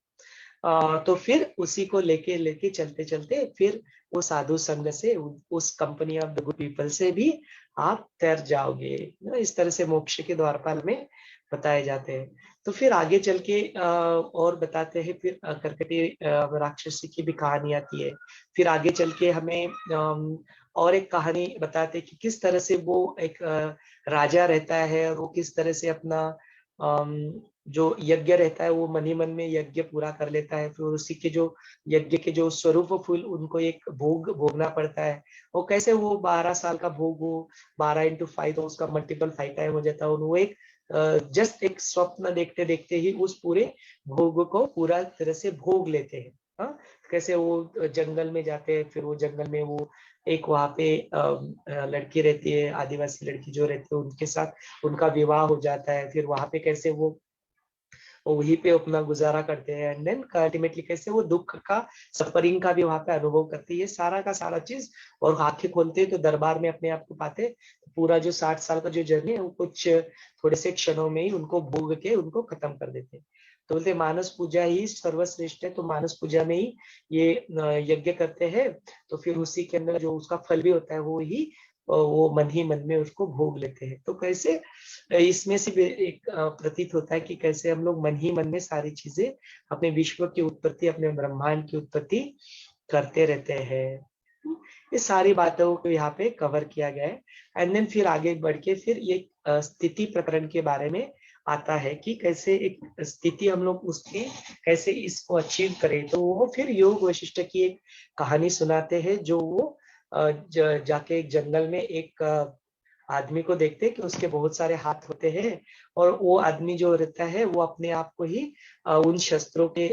तो फिर उसी को लेके लेके चलते चलते फिर वो साधु संघ से, उस company of the good people से भी आप तर जाओगे। इस तरह से मोक्ष के द्वारपाल में बताए जाते हैं। तो फिर आगे चल के और बताते हैं, फिर कर्कटी राक्षसी की भी कहानी आती है। फिर आगे चल के हमें और एक कहानी बताते हैं कि किस तरह से वो एक राजा रहता है, और वो किस तरह से अपना जो यज्ञ रहता है वो मन ही मन में यज्ञ पूरा कर लेता है। फिर उसी के जो यज्ञ के जो स्वरूप फूल उनको एक भोग भोगना पड़ता है। वो कैसे वो 12 साल का भोग, वो 12x5 तो उसका मल्टीपल 5 टाइम हो जाता है। वो एक जस्ट एक स्वप्न देखते देखते ही उस पूरे भोग को पूरा तरह से भोग लेते हैं। हाँ, कैसे वो जंगल में जाते हैं, फिर वो जंगल में वो एक वहां पे लड़की रहती है, आदिवासी लड़की जो रहती है, उनके साथ उनका विवाह हो जाता है। फिर वहां पे कैसे वो वो वहीं पे अपना गुजारा करते हैं, एंड देन अल्टीमेटली कैसे वो दुख का, सफरिंग का भी वहां पे अनुभव करते हैं, ये सारा का सारा चीज। और आंखें खोलते हैं तो दरबार में अपने आप को पाते, पूरा जो 60 साल का जो जर्नी है वो कुछ थोड़े से क्षणों में ही उनको भोग के उनको खत्म कर देते हैं। तो बोलते मानस पूजा ही सर्वश्रेष्ठ है, तो मानस पूजा में ही ये यज्ञ करते हैं, तो फिर उसी के अंदर जो उसका फल भी होता है वो ही वो मन ही मन में उसको भोग लेते हैं। तो कैसे इसमें से भी एक प्रतीत होता है कि कैसे हम लोग मन ही मन में सारी चीजें, अपने विश्व की उत्पत्ति, अपने ब्रह्मांड की उत्पत्ति करते रहते हैं। ये सारी बातों को यहाँ पे कवर किया गया है। एंड देन फिर आगे बढ़ के फिर ये स्थिति प्रकरण के बारे में आता है कि कैसे एक स्थिति हम लोग उसकी कैसे इसको अचीव करें। तो वो फिर योग वशिष्ठ की एक कहानी सुनाते हैं, जो वो जाके एक जंगल में एक आदमी को देखते हैं कि उसके बहुत सारे हाथ होते हैं, और वो आदमी जो रहता है वो अपने आप को ही उन शस्त्रों के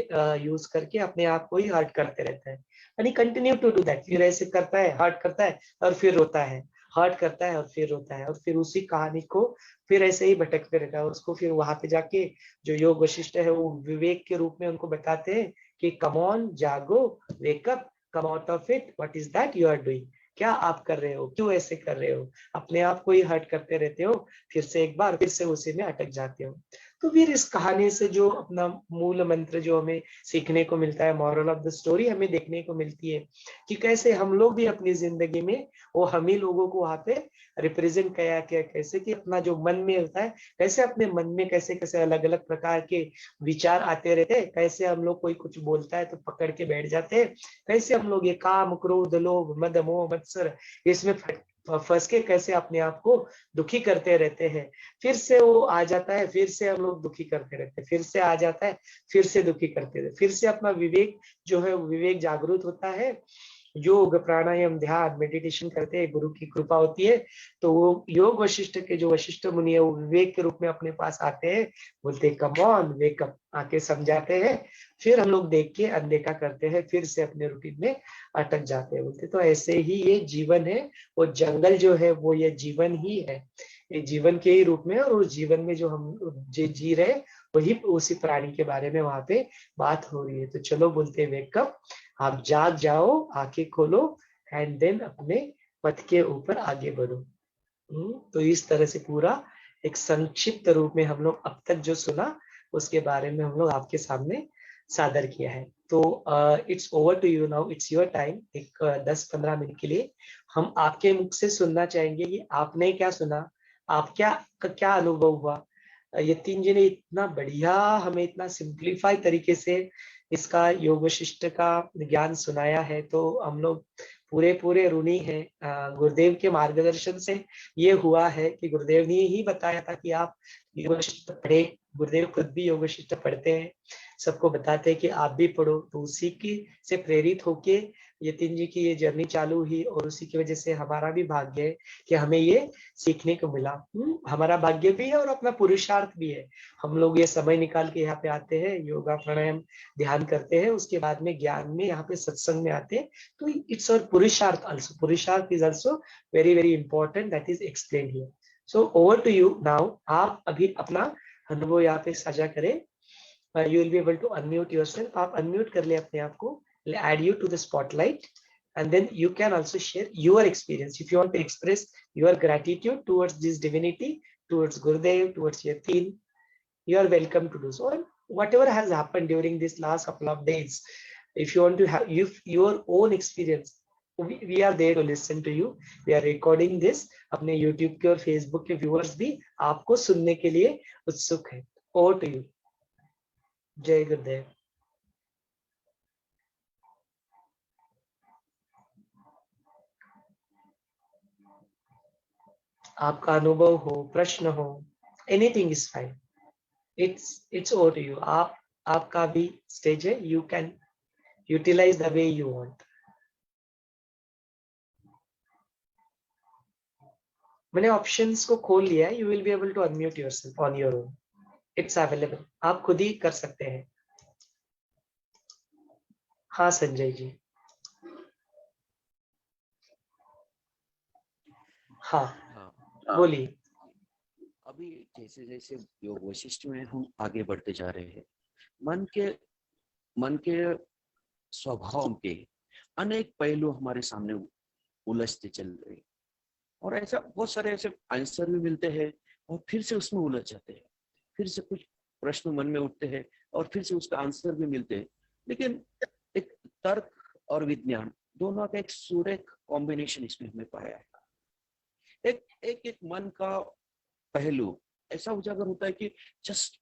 यूज करके अपने आप को ही हर्ट करते रहता है। यानी कंटिन्यू टू डू दैट, फिर ऐसे करता है, हर्ट करता है और फिर रोता है, हर्ट करता है और फिर रोता है, और फिर उसी कहानी को फिर ऐसे ही भटकते रहता है। उसको फिर वहां पे जाके जो योग वशिष्ठ है वो विवेक के रूप में उनको बताते हैं कि कम ऑन, जागो, wake up, come out of it, what is that you are doing, क्या आप कर रहे हो, क्यों ऐसे कर रहे हो, अपने आप को ही हर्ट करते रहते हो, फिर से एक बार फिर से उसी में अटक जाते हो। तो फिर इस कहानी से जो अपना मूल मंत्र जो हमें सीखने को मिलता है, मॉरल ऑफ द स्टोरी हमें देखने को मिलती है कि कैसे हम लोग भी अपनी जिंदगी में वो हम ही लोगों को वहां पे रिप्रेजेंट किया क्या, कैसे कि अपना जो मन में होता है, कैसे अपने मन में कैसे कैसे अलग अलग प्रकार के विचार आते रहते हैं, कैसे हम लोग कोई कुछ बोलता है तो पकड़ के बैठ जाते हैं, कैसे हम लोग ये काम, क्रोध, लोभ, मद, मोह, मत्सर इसमें फंस के कैसे अपने आप को दुखी करते रहते हैं। फिर से वो आ जाता है, फिर से हम लोग दुखी करते रहते हैं, फिर से आ जाता है, फिर से दुखी करते रहते, फिर से अपना विवेक जो है विवेक जागरूक होता है, योग, प्राणायाम, ध्यान, मेडिटेशन करते हैं, गुरु की कृपा होती है, तो वो योग वशिष्ठ के जो वशिष्ठ मुनि है वो विवेक के रूप में अपने पास आते हैं, बोलते कम ऑन, वेकअप, आके समझाते हैं, फिर हम लोग देख के अनदेखा करते हैं, फिर से अपने रूटीन में अटक जाते हैं। बोलते तो ऐसे ही ये जीवन है, वो जंगल जो है वो ये जीवन ही है, ये जीवन के ही रूप में, और उस जीवन में जो हम जी रहे वही उसी प्राणी के बारे में वहां पे बात हो रही है। तो चलो बोलते वेकअप, आप जाग जाओ, आंखें खोलो, एंड देन अपने पथ के ऊपर आगे बढ़ो। तो इस तरह से पूरा एक संक्षिप्त रूप में हम लोग अब तक जो सुना उसके बारे में हम लोग आपके सामने सादर किया है। तो it's over to you now, it's your time. एक 10-15 मिनट के लिए हम आपके मुख से सुनना चाहेंगे कि आपने क्या सुना, आप क्या अनुभव हुआ। यतीन जी ने इतना बढ़िया हमें इतना सिंप्लीफाई तरीके से इसका योग वशिष्ठ का ज्ञान सुनाया है, तो हम लोग पूरे पूरे ऋणी हैं। गुरुदेव के मार्गदर्शन से ये हुआ है कि गुरुदेव ने ही बताया था कि आप योग वशिष्ठ पढ़े, गुरुदेव खुद भी योग वशिष्ठ पढ़ते हैं, सबको बताते हैं कि आप भी पढ़ो, तो उसी की से प्रेरित होके यतीन जी की ये जर्नी चालू हुई, और उसी की वजह से हमारा भी भाग्य है कि हमें ये सीखने को मिला। हमारा भाग्य भी है और अपना पुरुषार्थ भी है। हम लोग ये समय निकाल के यहाँ पे आते हैं, योगा प्राणायाम ध्यान करते हैं, उसके बाद में ज्ञान में यहाँ पे सत्संग में आते हैं, तो इट्स और purusharth also, purusharth is also very very important, that is explain here. So over to you now, आप अभी अपना अनुभव यहाँ पे साझा करें। You will be able to unmute yourself, आप अनम्यूट कर ले अपने आप को, add you to the spotlight, and then you can also share your experience. If you want to express your gratitude towards this divinity, towards Gurudev, towards your team, you are welcome to do so. And whatever has happened during this last couple of days, if you want to have your own experience, we are there to listen to you. We are recording this. अपने YouTube के और Facebook के viewers भी आपको सुनने के लिए उत्सुक है। Over to you. जय गुरुदेव। आपका अनुभव हो, प्रश्न हो, anything is fine, it's over to you. आपका भी स्टेज है, you can utilize the way you want. मैंने ऑप्शंस को खोल लिया है, you will be able to unmute yourself on your own, it's available, आप खुद ही कर सकते हैं। हाँ संजय जी। हाँ हाँ बोलिए। अभी जैसे जैसे योग वशिष्ठ में हम आगे बढ़ते जा रहे हैं, मन के स्वभाव के अनेक पहलू हमारे सामने उलझते चल रहे हैं, और ऐसा बहुत सारे ऐसे आंसर भी मिलते हैं और फिर से उसमें उलझ जाते हैं, फिर से कुछ प्रश्न मन में उठते हैं और फिर से उसका आंसर भी मिलते हैं। लेकिन एक तर्क और विज्ञान दोनों का एक सुरेख कॉम्बिनेशन इसमें हमने पाया है। एक मन का पहलू ऐसा उजागर होता है कि जस्ट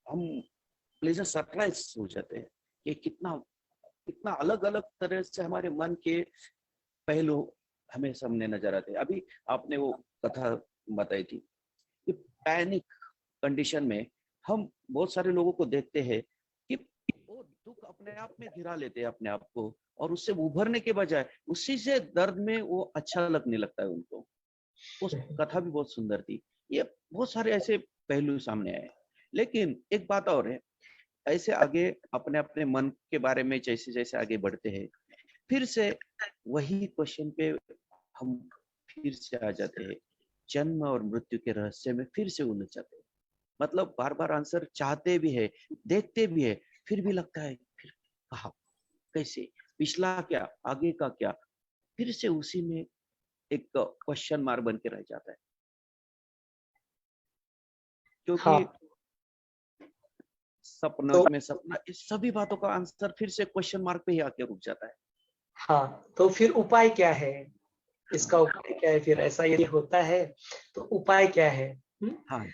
हम प्लेजर सरप्राइज हो जाते हैं कि कितना अलग अलग तरह से हमारे मन के पहलू हमें सामने नजर आते हैं। अभी आपने वो कथा बताई थी कि पैनिक कंडीशन में हम बहुत सारे लोगों को देखते हैं कि वो दुख अपने आप में घिरा लेते हैं अपने आप को, और उससे उभरने के बजाय उसी से दर्द में वो अच्छा लगने लगता है उनको। उस कथा भी बहुत सुंदर थी। ये बहुत सारे ऐसे पहलू सामने आए। लेकिन एक बात और है, ऐसे आगे अपने अपने मन के बारे में जैसे जैसे आगे बढ़ते हैं, फिर से वही क्वेश्चन पे हम फिर से आ जाते हैं, जन्म और मृत्यु के रहस्य में फिर से उलझ जाते हैं। मतलब बार बार आंसर चाहते भी है, देखते भी है, फिर भी लगता है फिर कहा, कैसे, पिछला क्या, आगे का क्या, फिर से उसी में एक क्वेश्चन मार्क बन के रह जाता है। क्योंकि हाँ, सपना तो में सपना, इस सभी बातों का आंसर फिर से क्वेश्चन मार्क पे ही आके रुक जाता है। हाँ, तो फिर उपाय क्या है? इसका हाँ उपाय क्या है? फिर ऐसा यदि होता है तो उपाय क्या है? हाँ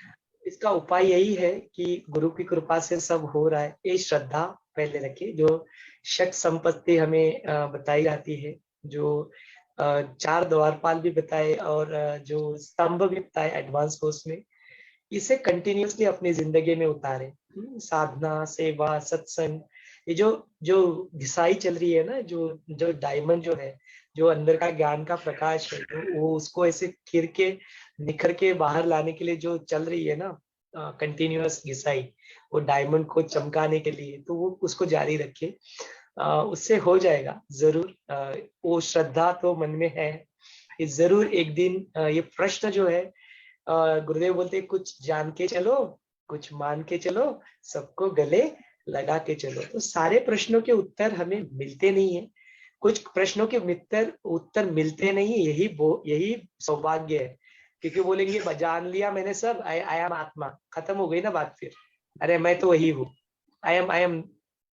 इसका उपाय यही है कि गुरु की कृपा से सब हो रहा है, ये श्रद्धा पहले रखिए। जो शक संपत्ति हमें बताई जाती है, जो चार द्वारपाल भी बताए और जो स्तंभ भी बताए एडवांस कोर्स में, इसे कंटिन्यूसली अपनी जिंदगी में उतारे। साधना, सेवा, सत्संग, ये जो जो घिसाई चल रही है ना, जो जो डायमंड जो है, जो अंदर का ज्ञान का प्रकाश है, तो वो उसको ऐसे खिर के निखर के बाहर लाने के लिए जो चल रही है ना कंटिन्यूअस घिसाई, वो डायमंड को चमकाने के लिए, तो वो उसको जारी रखे। उससे हो जाएगा जरूर। वो श्रद्धा तो मन में है, ये जरूर एक दिन ये प्रश्न जो है, गुरुदेव बोलते कुछ जान के चलो, कुछ मान के चलो, सबको गले लगा के चलो। तो सारे प्रश्नों के उत्तर हमें मिलते नहीं है, कुछ प्रश्नों के उत्तर मिलते नहीं, यही सौभाग्य है। क्योंकि बोलेंगे जान लिया मैंने सब, आई एम आत्मा, खत्म हो गई ना बात फिर। अरे मैं तो वही हूँ, आई एम,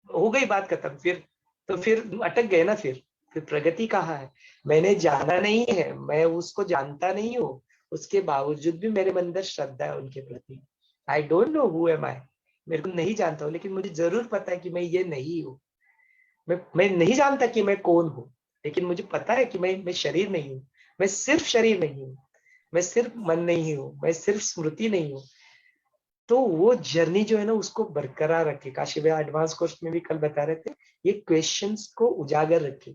हो गई बात खत्म फिर। तो फिर अटक गए ना फिर प्रगति कहाँ है? मैंने जाना नहीं है, मैं उसको जानता नहीं हूँ, उसके बावजूद भी मेरे अंदर श्रद्धा है उनके प्रति। I don't know who am I, मेरे को नहीं जानता हूँ, लेकिन मुझे जरूर पता है कि मैं ये नहीं हूँ। मैं नहीं जानता कि मैं कौन हूँ, लेकिन मुझे पता है कि मैं शरीर नहीं हूँ, मैं सिर्फ शरीर नहीं हूँ, मैं सिर्फ मन नहीं हूँ, मैं सिर्फ स्मृति नहीं हूँ। तो वो जर्नी जो है ना, उसको बरकरार रखे। काशी भैया एडवांस कोर्स में भी कल बता रहे थे, ये क्वेश्चंस को उजागर रखे।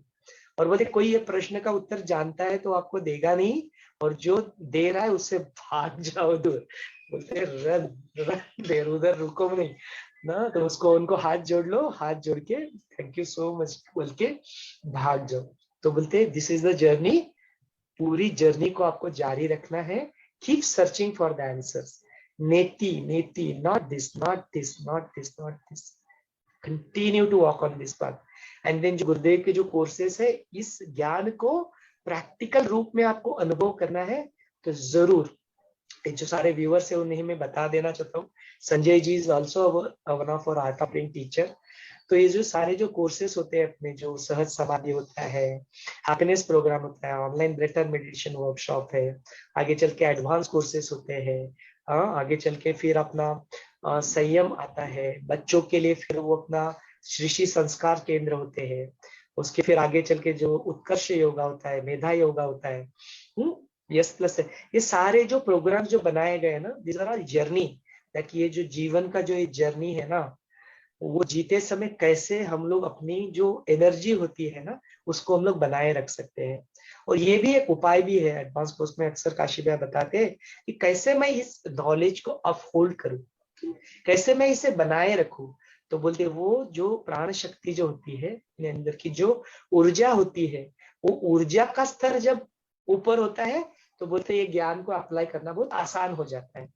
और बोलते कोई ये प्रश्न का उत्तर जानता है तो आपको देगा नहीं, और जो दे रहा है उससे भाग जाओ दूर। बोलते रन रन देर, उधर रुको नहीं ना। तो उसको उनको हाथ जोड़ लो, हाथ जोड़ के थैंक यू सो मच बोल के भाग जाओ। तो बोलते दिस इज द जर्नी, पूरी जर्नी को आपको जारी रखना है। Keep searching for the answers, नेति नेति, not this not this not this not this, continue to walk on this path. And then जो गुरुदेव के जो कोर्सेस है, इस ज्ञान को प्रैक्टिकल रूप में आपको अनुभव करना है। तो जरूर जो सारे व्यूअर्स है उन्हें मैं बता देना चाहता हूँ, Sanjay ji is also one of our Art of Living teacher. तो ये जो सारे जो कोर्सेस होते हैं अपने, जो सहज समाधि होता है, हैप्पीनेस प्रोग्राम होता है, ऑनलाइन ब्रेथर मेडिटेशन वर्कशॉप है, आगे चल के एडवांस कोर्सेस होते हैं, आगे चल के फिर अपना संयम आता है बच्चों के लिए, फिर वो अपना ऋषि संस्कार केंद्र होते हैं, उसके फिर आगे चल के जो उत्कर्ष योगा होता है, मेधा योगा होता है, यस प्लस है। ये सारे जो प्रोग्राम जो बनाए गए हैं ना, this are all journey, that ये जो जीवन का जो ये जर्नी है ना, वो जीते समय कैसे हम लोग अपनी जो एनर्जी होती है ना, उसको हम लोग बनाए रख सकते हैं। और ये भी एक उपाय भी है, एडवांस कोर्स में अक्सर काशी भैया बताते हैं कि कैसे मैं इस नॉलेज को अपहोल्ड करूं, कैसे मैं इसे बनाए रखूं। तो बोलते वो जो प्राण शक्ति जो होती है अपने अंदर की, जो ऊर्जा होती है, वो ऊर्जा का स्तर जब ऊपर होता है, तो बोलते ये ज्ञान को अप्लाई करना बहुत आसान हो जाता है।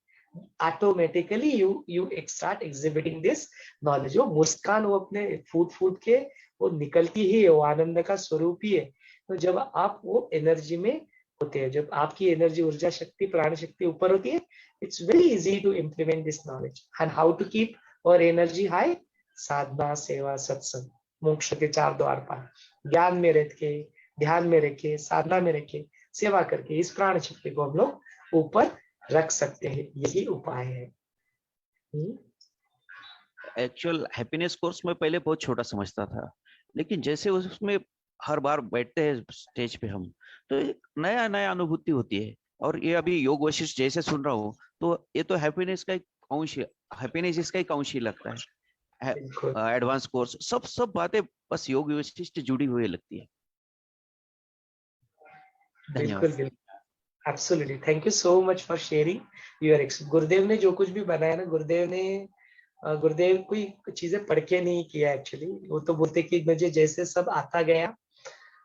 Automatically you start exhibiting this knowledge. वो मुस्कान वो अपने फूट फूट के वो निकलती ही है, वो आनंद का स्वरूप ही है। तो जब आप वो एनर्जी में होते हैं, जब आपकी एनर्जी, ऊर्जा शक्ति, प्राण शक्ति ऊपर होती है, it's very easy to implement this knowledge. And how to keep our energy high? Sadhana, seva, satsang, मोक्ष के 4 द्वार पार। ज्ञान में रह के, ध्यान में रखे, साधना में रखे, सेवा करके इस प्राण शक्ति को हम लोग ऊपर रख सकते हैं। यही उपाय है। एक्चुअल हैप्पीनेस कोर्स में पहले बहुत छोटा समझता था, लेकिन जैसे उसमें हर बार बैठते हैं स्टेज पे हम, तो एक नया नया अनुभूति होती है। और ये अभी योग वशिष्ठ जैसे सुन रहा हूँ, तो ये तो हैप्पीनेस का एक अंश, हैप्पीनेस इसका एक अंश ही लगता है। एडवांस कोर्स, सब बातें बस योग वशिष्ठ जुड़ी हुई लगती है। बिल्कुल बिल्कुल, absolutely. Thank you so much for sharing your experience. गुरुदेव ने जो कुछ भी बनाया ना, गुरुदेव कोई चीजें पढ़ के नहीं किया एक्चुअली। वो तो बोलते कि मुझे जैसे सब आता गया,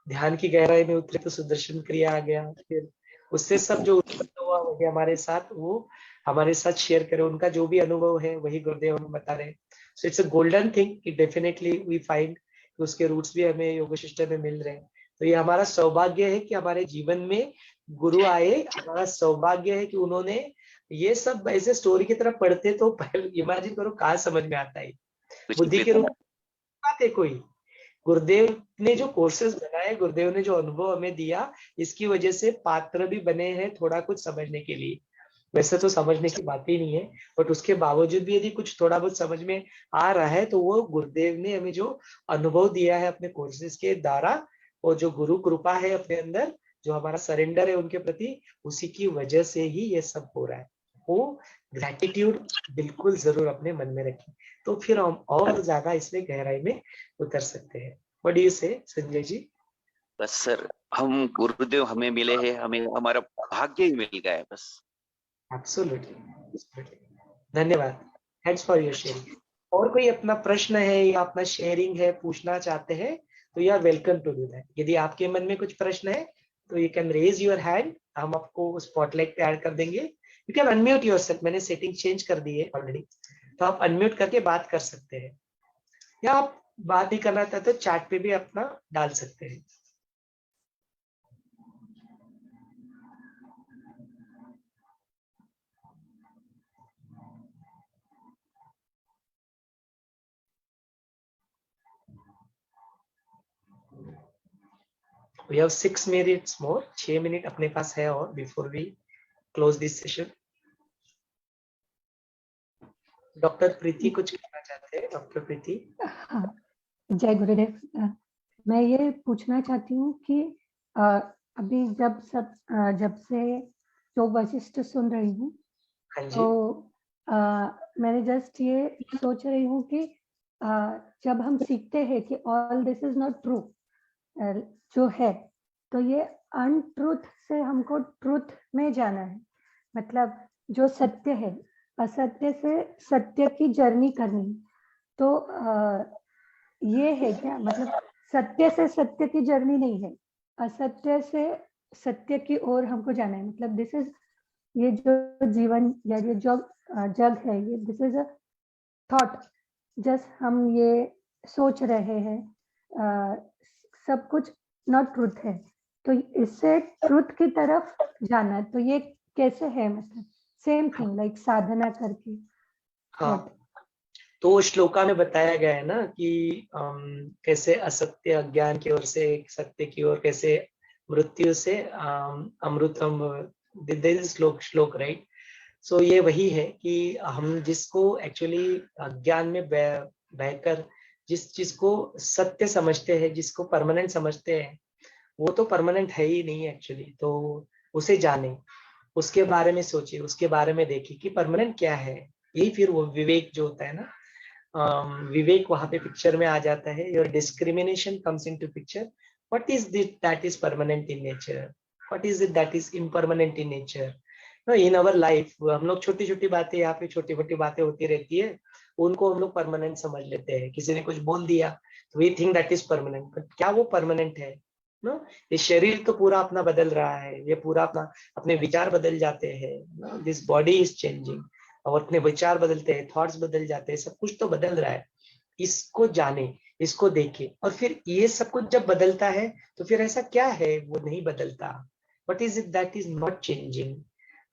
ध्यान की गहराई में उतरे तो सुदर्शन क्रिया आ गया, फिर उससे सब जो उत्पन्न हुआ वही हमारे साथ, वो हमारे साथ शेयर करे। उनका जो भी अनुभव है वही गुरुदेव हमें बता रहे हैं। So it's a golden thing कि डेफिनेटली वी फाइंड उसके रूट्स भी हमें योग वशिष्ठ में मिल रहे हैं। तो ये हमारा सौभाग्य है कि हमारे जीवन में गुरु आए। हमारा सौभाग्य है कि उन्होंने ये सब ऐसे स्टोरी की तरह पढ़ते, तो पहले इमेजिन करो कहाँ समझ में आता है। बुद्धि के रूप में आते कोई। गुरुदेव ने जो कोर्सेज बनाए, गुरुदेव ने जो अनुभव हमें दिया, इसकी वजह से पात्र भी बने हैं थोड़ा कुछ समझने के लिए। वैसे तो समझने की बात ही नहीं है, बट उसके बावजूद भी यदि कुछ थोड़ा बहुत समझ में आ रहा है, तो वो गुरुदेव ने हमें जो अनुभव दिया है अपने कोर्सेज के द्वारा, और जो गुरु कृपा है अपने अंदर, जो हमारा सरेंडर है उनके प्रति, उसी की वजह से ही ये सब हो रहा है। वो ग्रैटिट्यूड बिल्कुल जरूर अपने मन में रखें, तो फिर हम और ज्यादा इसमें गहराई में उतर सकते हैं। व्हाट डू यू से संजय जी? बस सर, हम गुरुदेव हमें मिले हैं, हमें हमारा भाग्य ही मिल गया है बस। एब्सोल्युटली, धन्यवाद, थैंक्स फॉर योर शेयरिंग। और कोई अपना प्रश्न है या अपना शेयरिंग है, पूछना चाहते हैं, तो you are welcome to do that. यदि आपके मन में कुछ प्रश्न है तो you can raise your hand, हम आपको स्पॉटलाइट पे ऐड कर देंगे। यू कैन अनम्यूट योरसेल्फ, मैंने सेटिंग चेंज कर दी है ऑलरेडी, तो आप अनम्यूट करके बात कर सकते हैं, या आप बात ही करना चाहते तो चैट पे भी अपना डाल सकते हैं। We have 6 minutes more, 6 minute अपने पास है और before we close this session. Doctor Preeti कुछ कहना चाहते हैं? डॉक्टर प्रीति। हाँ, जय गुरुदेव। मैं ये पूछना चाहती हूँ कि अभी जब से योग वशिष्ठ सुन रही हूँ, तो मैंने जस्ट ये सोच रही हूँ कि जब हम सीखते हैं कि all this is not true जो है, तो ये अनट्रूथ से हमको ट्रूथ में जाना है। मतलब जो सत्य है, असत्य से सत्य की जर्नी करनी। तो ये है क्या? मतलब सत्य से सत्य की जर्नी नहीं है, असत्य से सत्य की ओर हमको जाना है। मतलब दिस इज, ये जो जीवन या ये जो जग है, ये this is a thought, just हम ये सोच रहे हैं, सब कुछ नॉट ट्रूथ है। तो इससे ट्रूथ की तरफ जाना, तो ये कैसे है? मतलब सेम थिंग लाइक साधना करके। हाँ, तो श्लोका में बताया गया है ना कि कैसे असत्य अज्ञान की ओर से सत्य की ओर, कैसे मृत्यु से अमृतम, श्लोक राइट। सो ये वही है कि हम जिसको एक्चुअली ज्ञान में बहकर जिस चीज को सत्य समझते हैं, जिसको परमानेंट समझते हैं, वो तो परमानेंट है ही नहीं एक्चुअली। तो उसे जाने, उसके बारे में सोचिए, उसके बारे में देखिए कि परमानेंट क्या है। यही फिर वो विवेक जो होता है ना, विवेक वहां पे पिक्चर में आ जाता है। Your discrimination comes into picture. What is this that is permanent in nature, what is it that is impermanent in nature. In our life हम लोग छोटी छोटी बातें, यहाँ पे छोटी छोटी बातें होती रहती है, उनको हम लोग परमानेंट समझ लेते हैं। किसी ने कुछ बोल दिया तो we think that is permanent, but क्या वो परमानेंट है? नो, ये शरीर तो पूरा अपना बदल रहा है, ये पूरा अपने विचार बदल जाते हैं। दिस बॉडी इज चेंजिंग, और अपने विचार बदलते हैं, थॉट्स बदल जाते हैं, सब कुछ तो बदल रहा है। इसको जाने, इसको देखे, और फिर ये सब कुछ जब बदलता है तो फिर ऐसा क्या है वो नहीं बदलता, what is it that is not changing.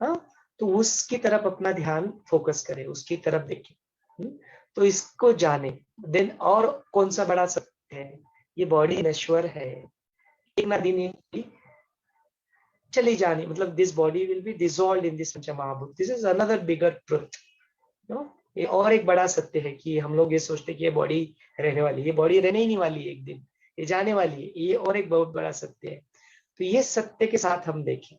हाँ, तो उसकी तरफ अपना ध्यान फोकस करे, उसकी तरफ देखे। तो इसको जाने, देन और कौन सा बड़ा सत्य है, ये बॉडी नश्वर है, एक ना दिन ये चली जानी, मतलब this body will be dissolved in this panchamahabhut, this is another bigger truth. ये और एक बड़ा सत्य है कि हम लोग ये सोचते कि ये बॉडी रहने वाली है, ये बॉडी रहने ही नहीं वाली है, एक दिन ये जाने वाली है, ये और एक बहुत बड़ा सत्य है। तो ये सत्य के साथ हम देखें।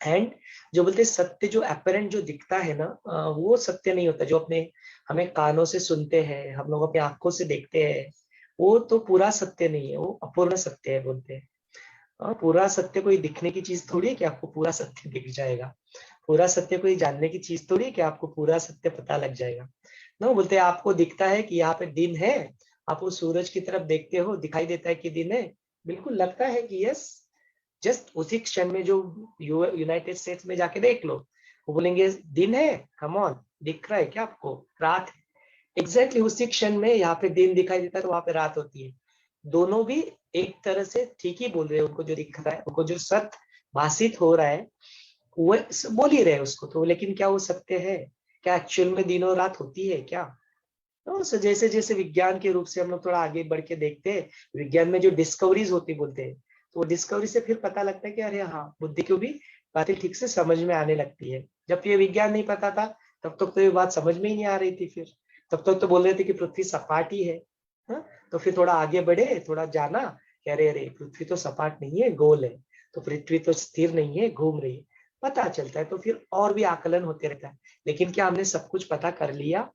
एंड जो बोलते सत्य, जो अपरेंट जो दिखता है ना, वो सत्य नहीं होता। जो अपने हमें कानों से सुनते हैं, हम लोग अपनी आंखों से देखते हैं, वो तो पूरा सत्य नहीं है, वो अपूर्ण सत्य है बोलते हैं। पूरा सत्य कोई दिखने की चीज थोड़ी है कि आपको पूरा सत्य दिख जाएगा। पूरा सत्य कोई जानने की चीज थोड़ी है कि आपको पूरा सत्य पता लग जाएगा। ना बोलते हैं आपको दिखता है कि यहाँ पे दिन है, आप उस सूरज की तरफ देखते हो, दिखाई देता है कि दिन है, बिल्कुल लगता है कि यस, जस्ट उसी क्षण में जो यूनाइटेड स्टेट्स में जाके देख लो, वो बोलेंगे दिन है, कम ऑन, दिख रहा है क्या आपको, रात है। एग्जैक्टली उसी क्षण में यहाँ पे दिन दिखाई देता है तो वहां पे रात होती है। दोनों भी एक तरह से ठीक ही बोल रहे हैं, उनको जो दिख रहा है, उनको जो सत्य भाषित हो रहा है वो बोल ही रहे उसको तो, लेकिन क्या वो सत्य है? क्या एक्चुअल में दिन और रात होती है क्या? तो जैसे जैसे विज्ञान के रूप से हम लोग थोड़ा आगे बढ़ के देखते हैं, विज्ञान में जो डिस्कवरीज होती बोलते हैं, तो वो डिस्कवरी से फिर पता लगता है कि अरे हाँ, बुद्धि को भी बातें ठीक से समझ में आने लगती है। जब ये विज्ञान नहीं पता था तब तक तो ये बात समझ में ही नहीं आ रही थी। फिर तब तक तो बोल रहे थे कि पृथ्वी सपाट ही है। हाँ? तो फिर थोड़ा आगे बढ़े, थोड़ा जाना कि अरे अरे पृथ्वी तो सपाट नहीं है, गोल है, तो पृथ्वी तो स्थिर नहीं है, घूम रही है, पता चलता है। तो फिर और भी आकलन होते रहता है। लेकिन क्या हमने सब कुछ पता कर लिया?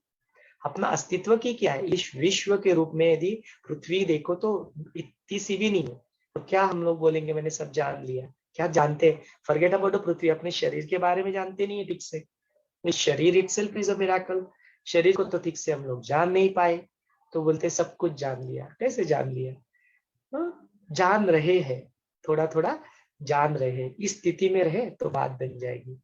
अपना अस्तित्व की क्या है इस विश्व के रूप में? यदि पृथ्वी देखो तो इतनी सी भी नहीं है, तो क्या हम लोग बोलेंगे मैंने सब जान लिया? क्या जानते? फॉरगेट अबाउट पृथ्वी, अपने शरीर के बारे में जानते नहीं है ठीक से। इस शरीर इटसेल्फ इज अ मिरेकल। शरीर को तो ठीक से हम लोग जान नहीं पाए, तो बोलते सब कुछ जान लिया। कैसे जान लिया? जान रहे हैं, थोड़ा थोड़ा जान रहे हैं, इस स्थिति में रहे तो बात बन जाएगी।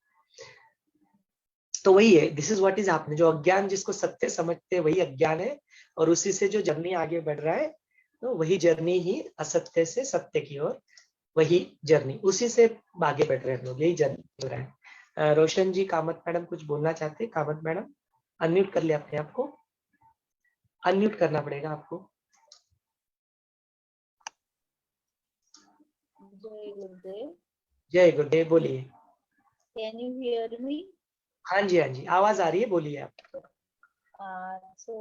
तो वही है, this is what is happening. जो अज्ञान जिसको सत्य समझते हैं वही अज्ञान है, और उसी से जो जर्नी आगे बढ़ रहा है, तो वही जर्नी ही असत्य से सत्य की ओर, वही जर्नी, उसी से आगे बढ़ रहे हैं लोग, यही जर्नी हो रहा है। रोशन जी, कामत मैडम कुछ बोलना चाहते हैं? कामत मैडम अनम्यूट कर ले अपने आप को, अनम्यूट करना पड़ेगा आपको। जय गुरुदेव। जय गुरुदेव, बोलिए। Can you hear me? हाँ जी, हाँ जी, आवाज आ रही है, बोलिए आप। So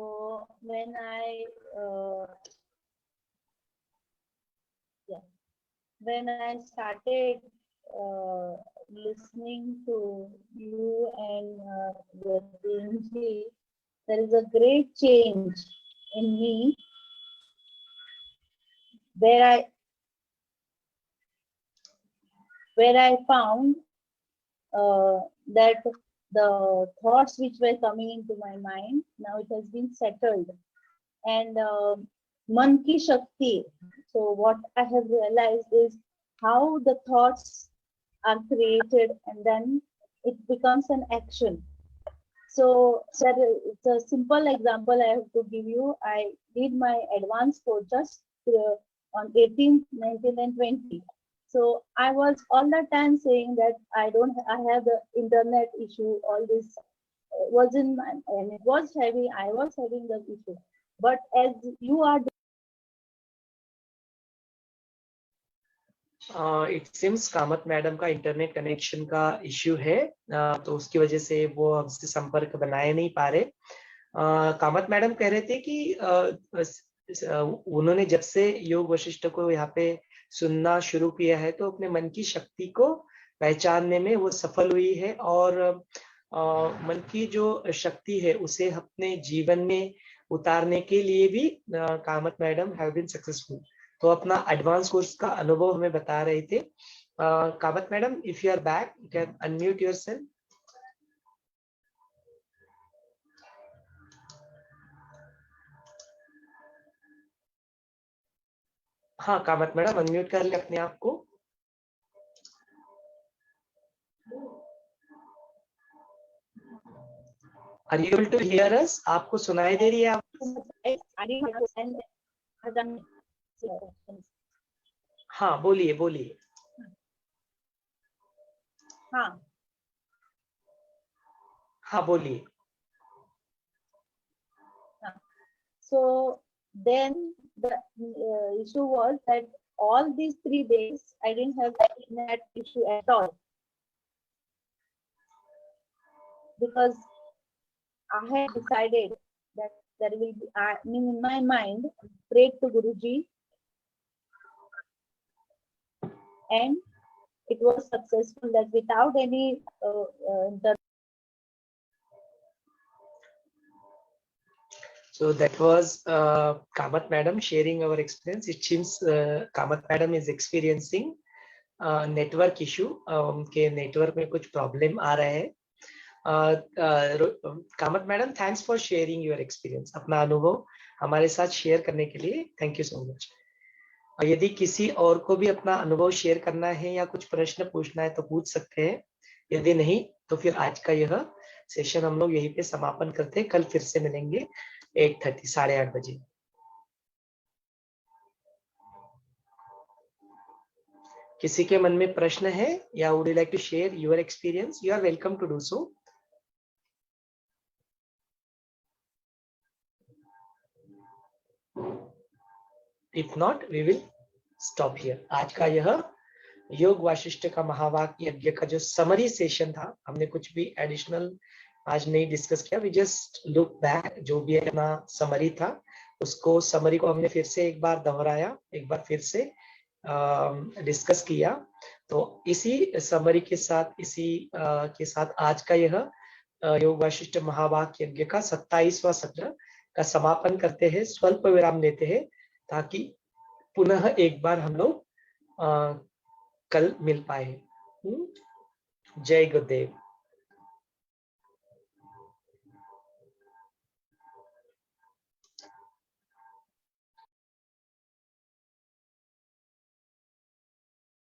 when I started listening to you and Jatinji, there is a great change in me, where I found that the thoughts which were coming into my mind, now it has been settled. And Man Ki Shakti. So what I have realized is how the thoughts are created and then it becomes an action. So it's a simple example I have to give you. I did my advanced course just on 18th, 19th and 20th. So I was all the time saying that I have the internet issue, all this was in my, and it was heavy, I was having the issue. But as you are it seems Kamat madam का internet connection का issue है, तो उसकी वजह से वो हमसे संपर्क बनाए नहीं पा रहे। कामत मैडम कह रहे थे कि उन्होंने जब से योग वशिष्ठ को यहाँ पे सुनना शुरू किया है तो अपने मन की शक्ति को पहचानने में वो सफल हुई है, और मन की जो शक्ति है उसे अपने जीवन में उतारने के लिए भी Kamath madam have been successful. तो अपना एडवांस कोर्स का अनुभव हमें बता रहे थे। Kamath madam, if you are back, you can unmute yourself. हाँ कामत मैडम, अनम्यूट कर ले अपने आप को। Are you able to hear us? आपको सुनाई दे रही है आप? I didn't understand. हाँ बोलिए बोलिए. हाँ. हाँ बोलिए. So then the issue was that all these 3 days I didn't have that issue at all, because I had decided that there will be, I mean, in my mind, prayed to Guruji, and it was successful, that without any So that was Kamath madam sharing our experience. It seems Kamath madam is experiencing network issue. उनके network में कुछ problem आ रहा है. Kamat madam, thanks for sharing your experience. अपना अनुभव हमारे साथ share करने के लिए थैंक यू सो मच. यदि किसी और को भी अपना अनुभव शेयर करना है या कुछ प्रश्न पूछना है तो पूछ सकते हैं. यदि नहीं तो फिर आज का यह सेशन हम लोग यहीं पे समापन करते हैं. कल फिर से मिलेंगे 8:30 8:30 बजे. किसी के मन में प्रश्न है या would you like to share your experience? You are welcome to do so. If not, we will stop here. आज का यह योग वाशिष्ठ का महावाक्य यज्ञ का जो समरी सेशन था, हमने कुछ भी एडिशनल आज नहीं डिस्कस किया. We just look back. जो भी अपना समरी था उसको समरी को हमने फिर से एक बार दोहराया, एक बार फिर से डिस्कस किया. तो इसी समरी के साथ आज का यह योग वाशिष्ठ महावाक्य यज्ञ का 27वां सत्र का समापन करते हैं. स्वल्प विराम लेते हैं ताकि पुनः एक बार हम लोग कल मिल पाए. जय गुरुदेव.